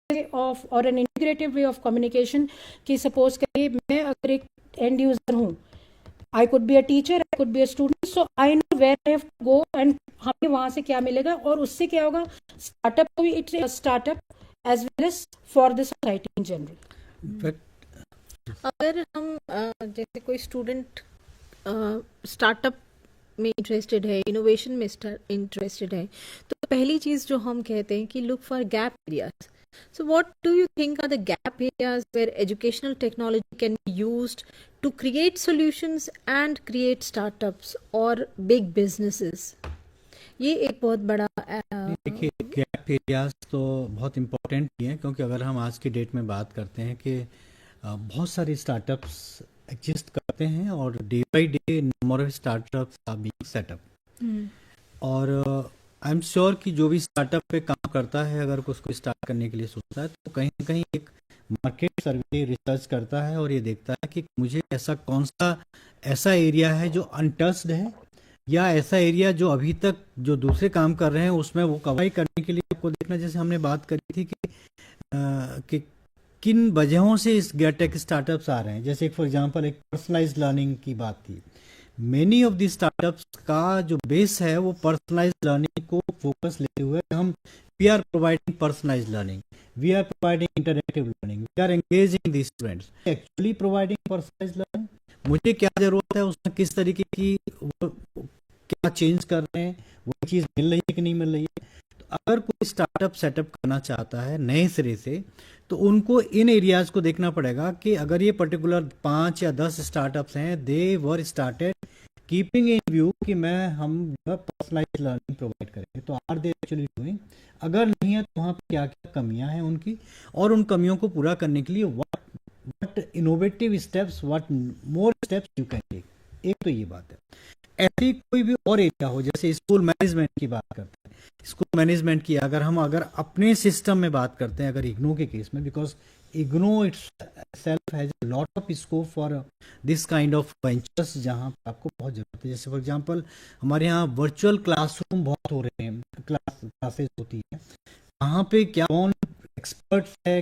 [SPEAKER 2] way of or an integrative way of communication कि suppose करिए मैं अगर एक end user हूँ, I could be a teacher, I could be a student, so I know where I have to go and हमें वहाँ से क्या मिलेगा, और उससे क्या होगा, स्टार्टअप को भी it's a startup as well as for the society in general.
[SPEAKER 1] अगर हम जैसे कोई स्टूडेंट स्टार्टअप में इंटरेस्टेड है, इनोवेशन में इंटरेस्टेड है, तो पहली चीज़ जो हम कहते हैं कि look for gap areas. So what do you think are the gap areas where educational technology can be used to create solutions and create startups or big businesses? ये एक बहुत बड़ा
[SPEAKER 3] देखिए, गैप एरियाज तो बहुत इम्पोर्टेंट भी हैं, क्योंकि अगर हम आज की डेट में बात करते हैं कि बहुत सारे स्टार्टअप्स एग्जिस्ट करते हैं और day by day number of startups are being setup, और आई एम श्योर कि जो भी स्टार्टअप पे काम करता है, अगर उसको स्टार्ट करने के लिए सोचता है तो कहीं ना कहीं एक मार्केट सर्वे रिसर्च करता है और ये देखता है कि मुझे ऐसा कौन सा ऐसा एरिया है जो अनटच्ड है, या ऐसा एरिया जो अभी तक जो दूसरे काम कर रहे हैं उसमें वो कवाई करने के लिए आपको देखना, जैसे हमने बात करी थी कि किन वजहों से इस टेक स्टार्टअप्स आ रहे हैं. जैसे फॉर एग्जांपल एक पर्सनलाइज्ड लर्निंग की बात थी. मेनी ऑफ दी स्टार्टअप्स का जो बेस है वो पर्सनलाइज्ड लर्निंग को फोकस लेते हुए हम we are providing personalised learning, we are providing interactive learning, we are engaging the students actually providing personalised learning. मुझे क्या जरूरत है, उसमें किस तरीके की क्या चेंज कर रहे हैं, वो चीज़ मिल रही है कि नहीं मिल रही है. तो अगर कोई स्टार्टअप सेटअप करना चाहता है नए सिरे से, तो उनको इन एरियाज को देखना पड़ेगा कि अगर ये पर्टिकुलर 5 या 10 स्टार्टअप्स हैं, they were started keeping in view कि हम पर्सनलाइज्ड लर्निंग प्रोवाइड करेंगे, तो आर दे एक्चुअली डूइंग. अगर नहीं है तो वहाँ पर क्या क्या कमियां हैं उनकी, और उन कमियों को पूरा करने के लिए what innovative steps, what more steps you can take. एक तो ये बात है. ऐसी कोई भी और एरिया हो, जैसे स्कूल मैनेजमेंट की बात करते हैं, स्कूल मैनेजमेंट की अगर अपने सिस्टम में बात करते हैं, अगर इग्नो के केस में, because IGNOU it's self has a lot of scope for this kind of ventures, जहाँ पर आपको बहुत जरूरत है. जैसे फॉर एग्जांपल हमारे यहाँ वर्चुअल क्लासरूम बहुत हो रहे हैं, क्लासेस होती हैं, वहाँ पे क्या कौन एक्सपर्ट्स है,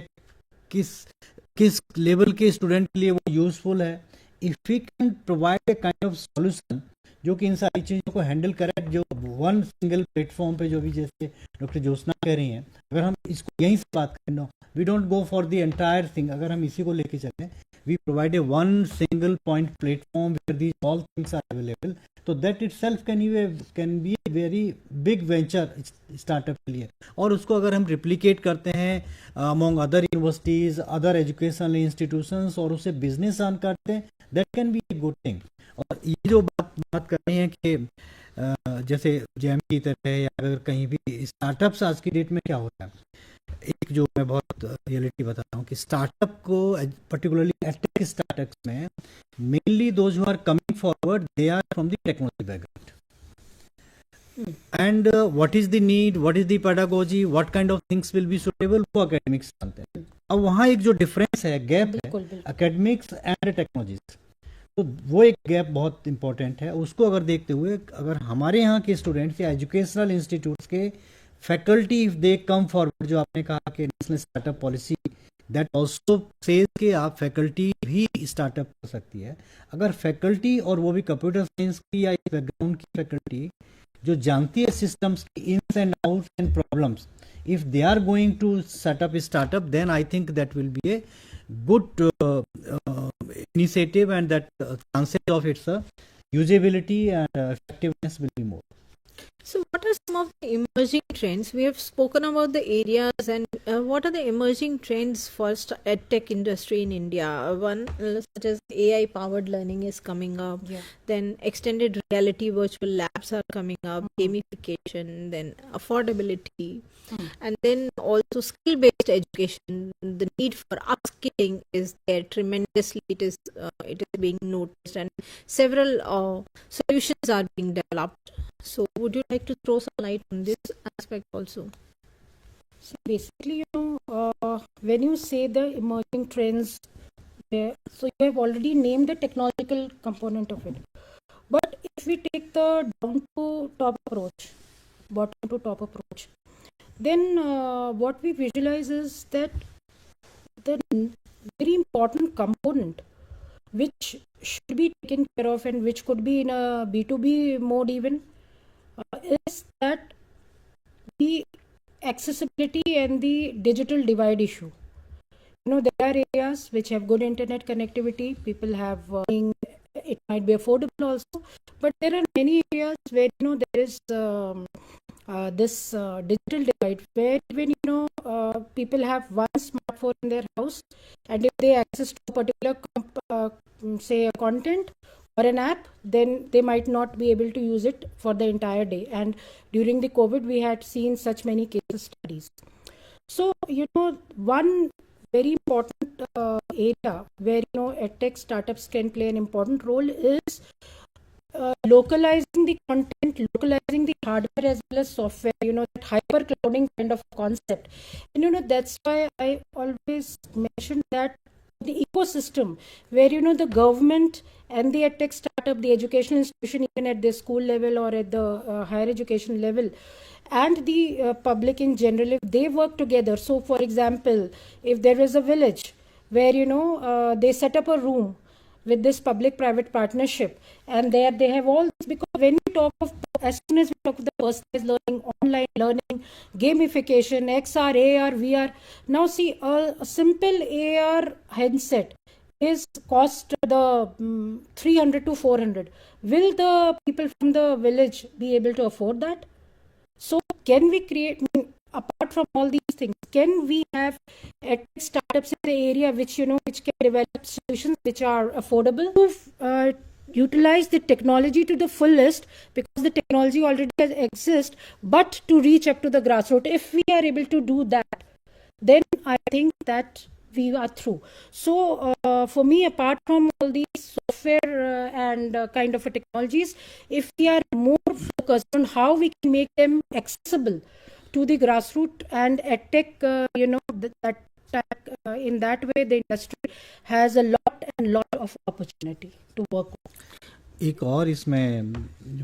[SPEAKER 3] किस लेवल के स्टूडेंट के लिए वो यूजफुल है. If we can provide a kind of solution जो कि इन सारी चीज़ों को हैंडल करे, जो वन सिंगल प्लेटफॉर्म पे, जो भी जैसे डॉक्टर ज्योत्सना कह रही हैं, अगर हम इसको यहीं से बात करें, we don't go for the entire thing, अगर हम इसी को लेके चलें, we provide a one single point platform where these all things are available, तो that itself can be a very big venture startup के लिए. और उसको अगर हम रिप्लिकेट करते हैं among other universities, other educational institutions, और उसे बिजनेस ऑन करते हैं, that can be a good thing. और ये जो बात कर रहे हैं कि जैसे जेएम की तरह, या अगर कहीं भी स्टार्टअप्स आज की डेट में क्या होता है, एक जो मैं बहुत रियलिटी बता रहा हूँ कि स्टार्टअप को पर्टिकुलरली एडटेक स्टार्टअप्स में mainly those who are coming forward, they are from the technology background, and what is the need, what is the pedagogy, what kind of things will be suitable, वो academics जानते हैं. अब वहाँ एक जो difference है, gap है academics and technologies, तो वो एक गैप बहुत इंपॉर्टेंट है. उसको अगर देखते हुए, अगर हमारे यहाँ के स्टूडेंट्स या एजुकेशनल इंस्टीट्यूट्स के faculty if they come forward, जो आपने कहा कि national startup policy that also says कि आप फैकल्टी भी स्टार्टअप कर सकती है। अगर फैकल्टी, और वो भी कंप्यूटर साइंस की या इस बैकग्राउंड की फैकल्टी जो जानती है सिस्टम्स की ins and outs and problems, if they are going to set up a startup, then I think that will be a good initiative, and that chances of its usability and effectiveness will be more.
[SPEAKER 1] So, what are some of the emerging trends? We have spoken about the areas, and what are the emerging trends for edtech industry in India? One such as AI-powered learning is coming up.
[SPEAKER 2] Yeah.
[SPEAKER 1] Then extended reality virtual labs are coming up. Gamification, then affordability, and then also skill-based education. The need for upskilling is there tremendously. It is being noticed, and several solutions are being developed. So, would you like to throw some light on this aspect also?
[SPEAKER 2] So basically, when you say the emerging trends, so you have already named the technological component of it. But if we take the down to top approach, bottom to top approach, then what we visualize is that the very important component which should be taken care of, and which could be in a B2B mode even, is that the accessibility and the digital divide issue. There are areas which have good internet connectivity, people have it might be affordable also, but there are many areas where there is this digital divide, where even people have one smartphone in their house, and if they access to a particular say a content or an app, then they might not be able to use it for the entire day. And during the COVID, we had seen such many case studies. So one very important area where edtech startups can play an important role is localizing the content, localizing the hardware as well as software, that hyper clouding kind of concept. And that's why I always mention that the ecosystem where the government and the edtech startup, the educational institution, even at the school level or at the higher education level, and the public in general, if they work together. So for example, if there is a village where they set up a room with this public private partnership, and there they have all this, because when we talk of, as soon as we talk of the personalized learning, online learning, gamification, XR, AR, VR, now see a simple AR headset is cost the 300 to 400. Will the people from the village be able to afford that? So can we create, apart from all these things, can we have edtech startups in the area which which can develop solutions which are affordable, to utilize the technology to the fullest, because the technology already exists, but to reach up to the grassroots? If we are able to do that, then I think that we are through. So for me, apart from all these software and kind of technologies, if we are more focused on how we can make them accessible to the grassroots and edtech, in that way the industry has a lot of opportunity to work on.
[SPEAKER 3] एक और इसमें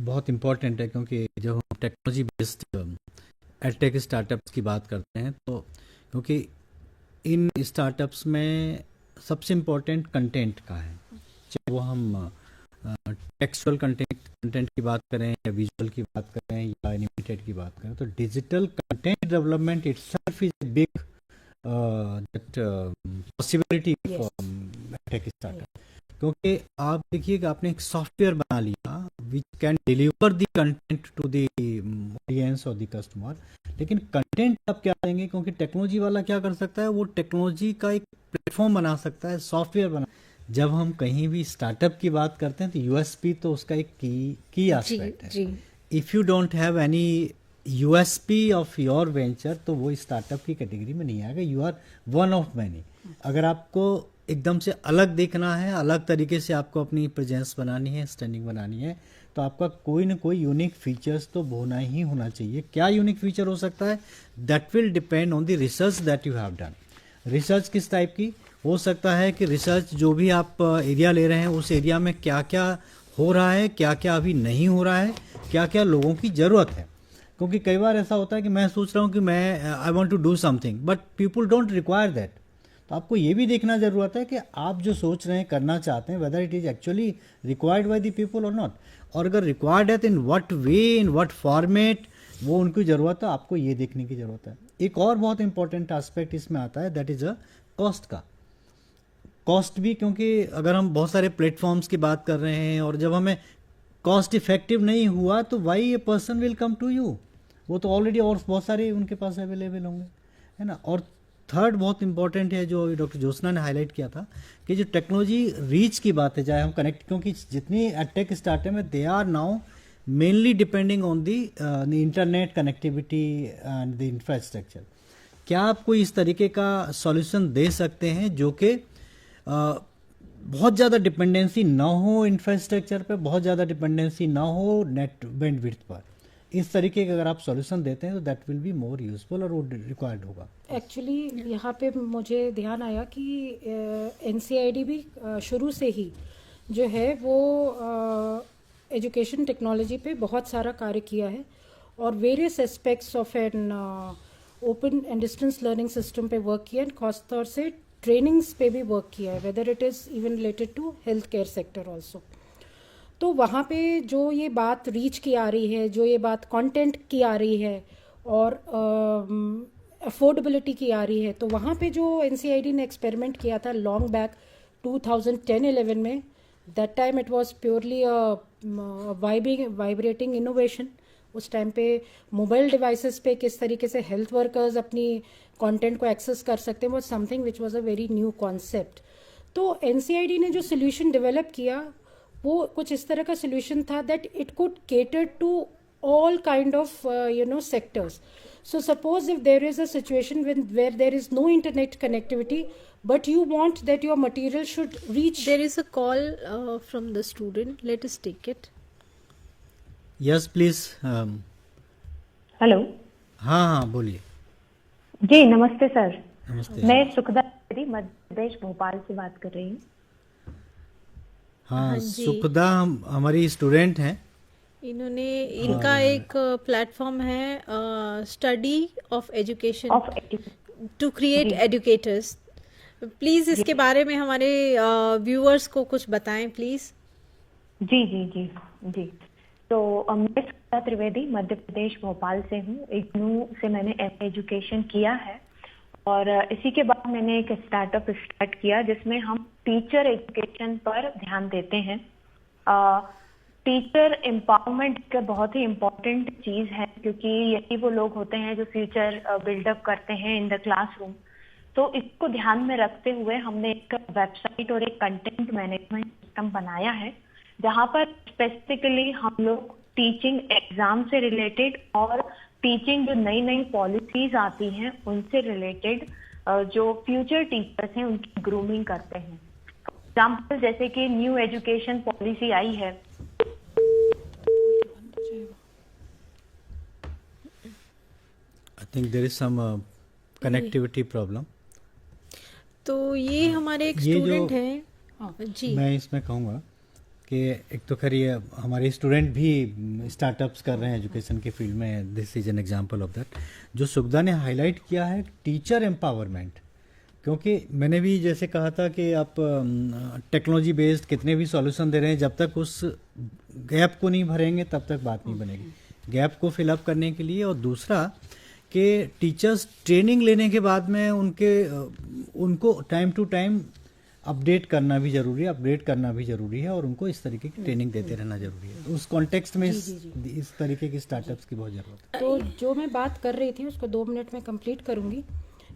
[SPEAKER 3] बहुत important है, क्योंकि जब हम technology based edtech startups की बात करते हैं, तो क्योंकि इन स्टार्टअप्स में सबसे इम्पोर्टेंट कंटेंट का है, चाहे वो हम टेक्सचुअल कंटेंट की बात करें या विजुअल की बात करें या एनिमेटेड की बात करें, तो digital content development itself is a big possibility for tech startup. क्योंकि आप देखिए कि आपने एक सॉफ्टवेयर बना लिया which can deliver the content to the audience और द कस्टमर, लेकिन कंटेंट आप क्या देंगे? क्योंकि टेक्नोलॉजी वाला क्या कर सकता है, वो टेक्नोलॉजी का एक प्लेटफॉर्म बना सकता है, सॉफ्टवेयर बना। जब हम कहीं भी स्टार्टअप की बात करते हैं तो यूएसपी तो उसका एक की एस्पेक्ट है। If you don't have any USP of your venture, तो वो स्टार्टअप की कैटेगरी में नहीं आएगा। You are one of many. अगर आपको एकदम से अलग देखना है, अलग तरीके से आपको अपनी प्रेजेंस बनानी है, स्टैंडिंग बनानी है, तो आपका कोई ना कोई यूनिक फीचर्स तो होना ही होना चाहिए। क्या यूनिक फीचर हो सकता है? That will depend on the research that you have done. Research किस टाइप की हो सकता है कि रिसर्च जो भी आप एरिया ले रहे हैं, उस एरिया में क्या क्या हो रहा है, क्या क्या अभी नहीं हो रहा है, क्या क्या लोगों की ज़रूरत है। क्योंकि कई बार ऐसा होता है कि मैं सोच रहा हूँ कि मैं I want to do something, but people don't require that. तो आपको ये भी देखना ज़रूरत है कि आप जो सोच रहे हैं करना चाहते हैं weather it is actually required by the people और नॉट, और अगर रिक्वायर्ड है तो in what way, in what format, वो उनकी ज़रूरत है, आपको ये देखने की ज़रूरत है। एक और बहुत इंपॉर्टेंट एस्पेक्ट इसमें आता है, दैट इज़ अ कॉस्ट का। कॉस्ट भी, क्योंकि अगर हम बहुत सारे प्लेटफॉर्म्स की बात कर रहे हैं और जब हमें कॉस्ट इफेक्टिव नहीं हुआ तो why a person will come to you, वो तो ऑलरेडी और बहुत सारे उनके पास अवेलेबल होंगे, है ना। और थर्ड बहुत इंपॉर्टेंट है जो डॉक्टर ज्योत्सना ने हाईलाइट किया था कि जो टेक्नोलॉजी रीच की बात है, चाहे हम कनेक्ट, क्योंकि जितनी टेक स्टार्टअप है they are now mainly depending on the internet connectivity and the infrastructure. क्या आप कोई इस तरीके का सॉल्यूशन दे सकते हैं जो कि बहुत ज़्यादा डिपेंडेंसी ना हो इंफ्रास्ट्रक्चर पे, बहुत ज़्यादा डिपेंडेंसी ना हो नेट बैंडविड्थ पर? इस तरीके का अगर आप सॉल्यूशन देते हैं तो that will be more useful और वो रिक्वायर्ड होगा।
[SPEAKER 2] एक्चुअली यहाँ पे मुझे ध्यान आया कि एनसीआईडी भी शुरू से ही जो है वो एजुकेशन टेक्नोलॉजी पे बहुत सारा कार्य किया है और various aspects of an open and distance learning system पे वर्क किया है, खास तौर से ट्रेनिंग्स पे भी वर्क किया है, whether it is even related to health care sector also. तो वहाँ पे जो ये बात रीच की आ रही है, जो ये बात कंटेंट की आ रही है और अफोर्डेबिलिटी की आ रही है, तो वहाँ पे जो एनसीआईडी ने एक्सपेरिमेंट किया था लॉन्ग बैक 2010-11 में, that time it was purely vibrating innovation. उस टाइम पे मोबाइल डिवाइसेस पे किस तरीके से हेल्थ वर्कर्स अपनी कंटेंट को एक्सेस कर सकते हैं, वो something which was a very new concept. तो एनसीआईडी ने जो सोल्यूशन डेवलप किया वो कुछ इस तरह का सोल्यूशन था that it could cater to all kind of sectors. So suppose if there is a situation where there is no internet connectivity but you want that your material should reach.
[SPEAKER 1] There is a call from the student. Let us take it.
[SPEAKER 3] Yes please.
[SPEAKER 5] Hello.
[SPEAKER 3] हाँ बोलिए।
[SPEAKER 5] जी नमस्ते sir.
[SPEAKER 3] नमस्ते।
[SPEAKER 5] मैं सुखदा मध्य प्रदेश भोपाल से बात कर रही हूँ।
[SPEAKER 3] हाँ
[SPEAKER 1] जी।
[SPEAKER 3] सुखदा हमारी स्टूडेंट हैं।
[SPEAKER 1] इनका एक प्लेटफॉर्म है study of education to create educators. Please इसके बारे में हमारे व्यूअर्स को कुछ बताएं प्लीज।
[SPEAKER 5] जी जी जी जी। तो मैं सुखदा त्रिवेदी मध्य प्रदेश भोपाल से हूँ। इग्नू से मैंने एजुकेशन किया है और इसी के बाद मैंने एक स्टार्टअप स्टार्ट किया जिसमें हम टीचर एजुकेशन पर ध्यान देते हैं। टीचर एम्पावरमेंट का बहुत ही इम्पोर्टेंट चीज़ है क्योंकि यही वो लोग होते हैं जो फ्यूचर बिल्डअप करते हैं इन द क्लासरूम। तो इसको ध्यान में रखते हुए हमने एक वेबसाइट और एक कंटेंट मैनेजमेंट सिस्टम बनाया है जहाँ पर स्पेसिफिकली हम लोग टीचिंग एग्जाम से रिलेटेड और टीचिंग जो नई नई पॉलिसीज आती हैं उनसे रिलेटेड जो फ्यूचर टीचर्स हैं उनकी ग्रूमिंग करते हैं। फॉर एग्जाम्पल जैसे कि न्यू एजुकेशन पॉलिसी आई है।
[SPEAKER 3] I think there is some connectivity problem.
[SPEAKER 1] तो ये हमारे एक स्टूडेंट हैं जी।
[SPEAKER 3] मैं इसमें कहूँगा कि एक तो खैर ये हमारे स्टूडेंट भी स्टार्टअप्स कर रहे हैं एजुकेशन के फील्ड में। This is an example of that. जो सुखदा ने हाईलाइट किया है टीचर एम्पावरमेंट, क्योंकि मैंने भी जैसे कहा था कि आप टेक्नोलॉजी बेस्ड कितने भी सॉल्यूशन दे रहे हैं, जब तक उस गैप को नहीं भरेंगे तब तक बात नहीं बनेगी। गैप को फिलअप करने के लिए, और दूसरा कि टीचर्स ट्रेनिंग लेने के बाद में उनको टाइम टू टाइम अपडेट करना भी जरूरी है, अपग्रेड करना भी जरूरी है और उनको इस तरीके की ट्रेनिंग देते रहना जरूरी है। उस कॉन्टेक्स्ट में इस तरीके की स्टार्टअप्स की बहुत जरूरत है।
[SPEAKER 2] तो जो मैं बात कर रही थी उसको 2 मिनट में कंप्लीट करूंगी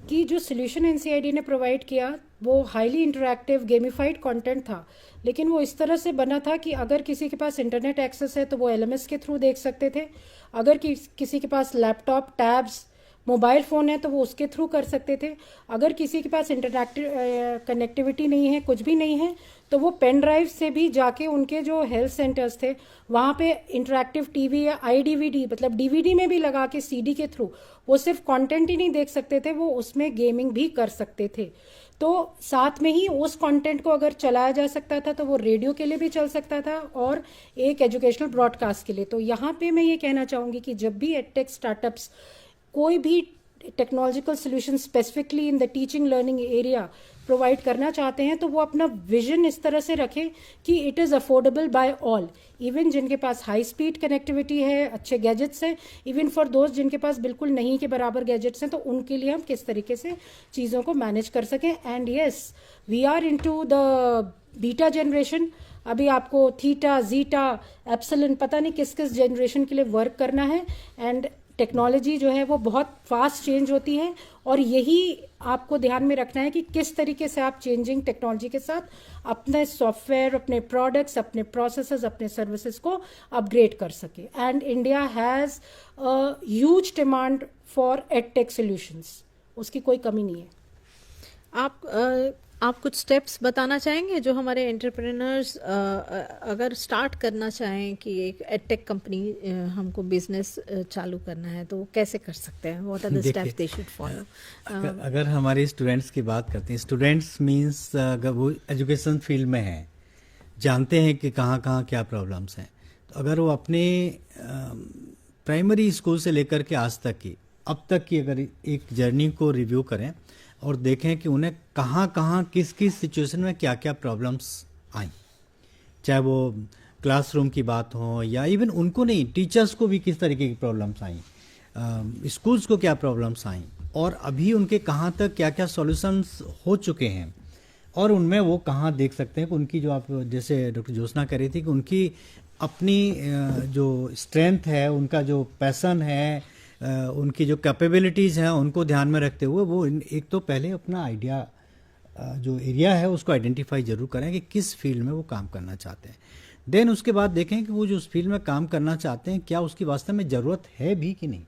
[SPEAKER 2] कि जो सोल्यूशन एनसीआईडी ने प्रोवाइड किया वो हाईली इंटरैक्टिव गेमिफाइड कंटेंट था, लेकिन वो इस तरह से बना था कि अगर किसी के पास इंटरनेट एक्सेस है तो वो एलएमएस के थ्रू देख सकते थे, अगर किसी के पास लैपटॉप टैब्स मोबाइल फ़ोन है तो वो उसके थ्रू कर सकते थे, अगर किसी के पास कनेक्टिविटी नहीं है, कुछ भी नहीं है, तो वो पेन ड्राइव से भी जाके उनके जो हेल्थ सेंटर्स थे वहाँ पे इंटरैक्टिव टीवी या आईडीवीडी मतलब डीवीडी में भी लगा के सीडी के थ्रू वो सिर्फ कंटेंट ही नहीं देख सकते थे, वो उसमें गेमिंग भी कर सकते थे। तो साथ में ही उस कंटेंट को अगर चलाया जा सकता था तो वो रेडियो के लिए भी चल सकता था और एक एजुकेशनल ब्रॉडकास्ट के लिए। तो यहाँ पे मैं ये कहना चाहूँगी कि जब भी एडटेक स्टार्टअप्स कोई भी technological solution specifically in the teaching learning area provide करना चाहते हैं, तो वो अपना विजन इस तरह से रखें कि it is affordable by all, even जिनके पास हाई स्पीड कनेक्टिविटी है, अच्छे गैजेट्स हैं, इवन फॉर दोस्त जिनके पास बिल्कुल नहीं के बराबर गैजेट्स हैं, तो उनके लिए हम किस तरीके से चीज़ों को मैनेज कर सकें. And yes, we are into the beta generation. अभी आपको थीटा, जीटा, एप्सिलॉन, पता नहीं किस किस जनरेशन के लिए वर्क करना है. एंड टेक्नोलॉजी जो है वो बहुत फास्ट चेंज होती है, और यही आपको ध्यान में रखना है कि किस तरीके से आप चेंजिंग टेक्नोलॉजी के साथ अपने सॉफ्टवेयर, अपने प्रोडक्ट्स, अपने प्रोसेसेस, अपने सर्विसेज को अपग्रेड कर सके. And India has a huge demand for edtech solutions, उसकी कोई कमी नहीं है.
[SPEAKER 1] आप कुछ स्टेप्स बताना चाहेंगे जो हमारे एंटरप्रेन्योर्स अगर स्टार्ट करना चाहें कि एक एडटेक कंपनी हमको बिजनेस चालू करना है, तो कैसे कर सकते हैं? What are the steps they should follow?
[SPEAKER 3] अगर हमारे स्टूडेंट्स की बात करते हैं, स्टूडेंट्स मींस अगर वो एजुकेशन फील्ड में हैं, जानते हैं कि कहाँ कहाँ क्या प्रॉब्लम्स हैं, तो अगर वो अपने प्राइमरी स्कूल से लेकर के आज तक की, अब तक की अगर एक जर्नी को रिव्यू करें और देखें कि उन्हें कहाँ कहाँ किस किस सिचुएशन में क्या क्या प्रॉब्लम्स आई, चाहे वो क्लासरूम की बात हो या इवन उनको नहीं, टीचर्स को भी किस तरीके की प्रॉब्लम्स आई, स्कूल्स को क्या प्रॉब्लम्स आई, और अभी उनके कहाँ तक क्या क्या सॉल्यूशंस हो चुके हैं, और उनमें वो कहाँ देख सकते हैं कि उनकी जो, आप जैसे डॉक्टर ज्योत्सना कह रही थी कि उनकी अपनी जो स्ट्रेंथ है, उनका जो पैशन है, उनकी जो कैपेबिलिटीज़ हैं, उनको ध्यान में रखते हुए वो एक तो पहले अपना आइडिया जो एरिया है उसको आइडेंटिफाई जरूर करें कि किस फील्ड में वो काम करना चाहते हैं. देन उसके बाद देखें कि वो जो उस फील्ड में काम करना चाहते हैं क्या उसकी वास्तव में ज़रूरत है भी कि नहीं,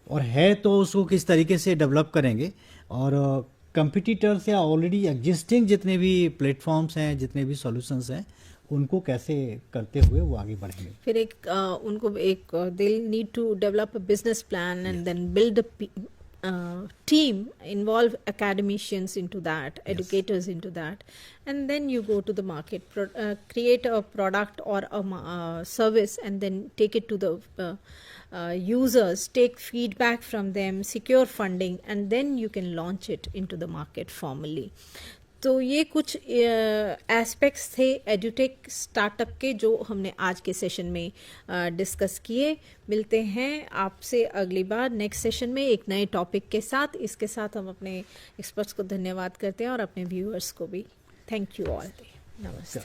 [SPEAKER 3] और है तो उसको किस तरीके से डेवलप करेंगे, और कंपिटिटर्स या ऑलरेडी एग्जिस्टिंग जितने भी प्लेटफॉर्म्स हैं, जितने भी सॉल्यूशंस हैं, उनको कैसे करते हुए वो आगे बढ़ेंगे.
[SPEAKER 1] फिर उनको एक they need to develop a business plan and then build a team, involve academicians into that, educators into that, and then you go to the market, create a product or a service, and then take it to the users, take feedback from them, secure funding, and then you can launch it into the market formally. तो ये कुछ aspects थे edutech startup के जो हमने आज के session में डिस्कस किए. मिलते हैं आपसे अगली बार नेक्स्ट सेशन में एक नए टॉपिक के साथ. इसके साथ हम अपने एक्सपर्ट्स को धन्यवाद करते हैं और अपने व्यूअर्स को भी. Thank you all. नमस्ते.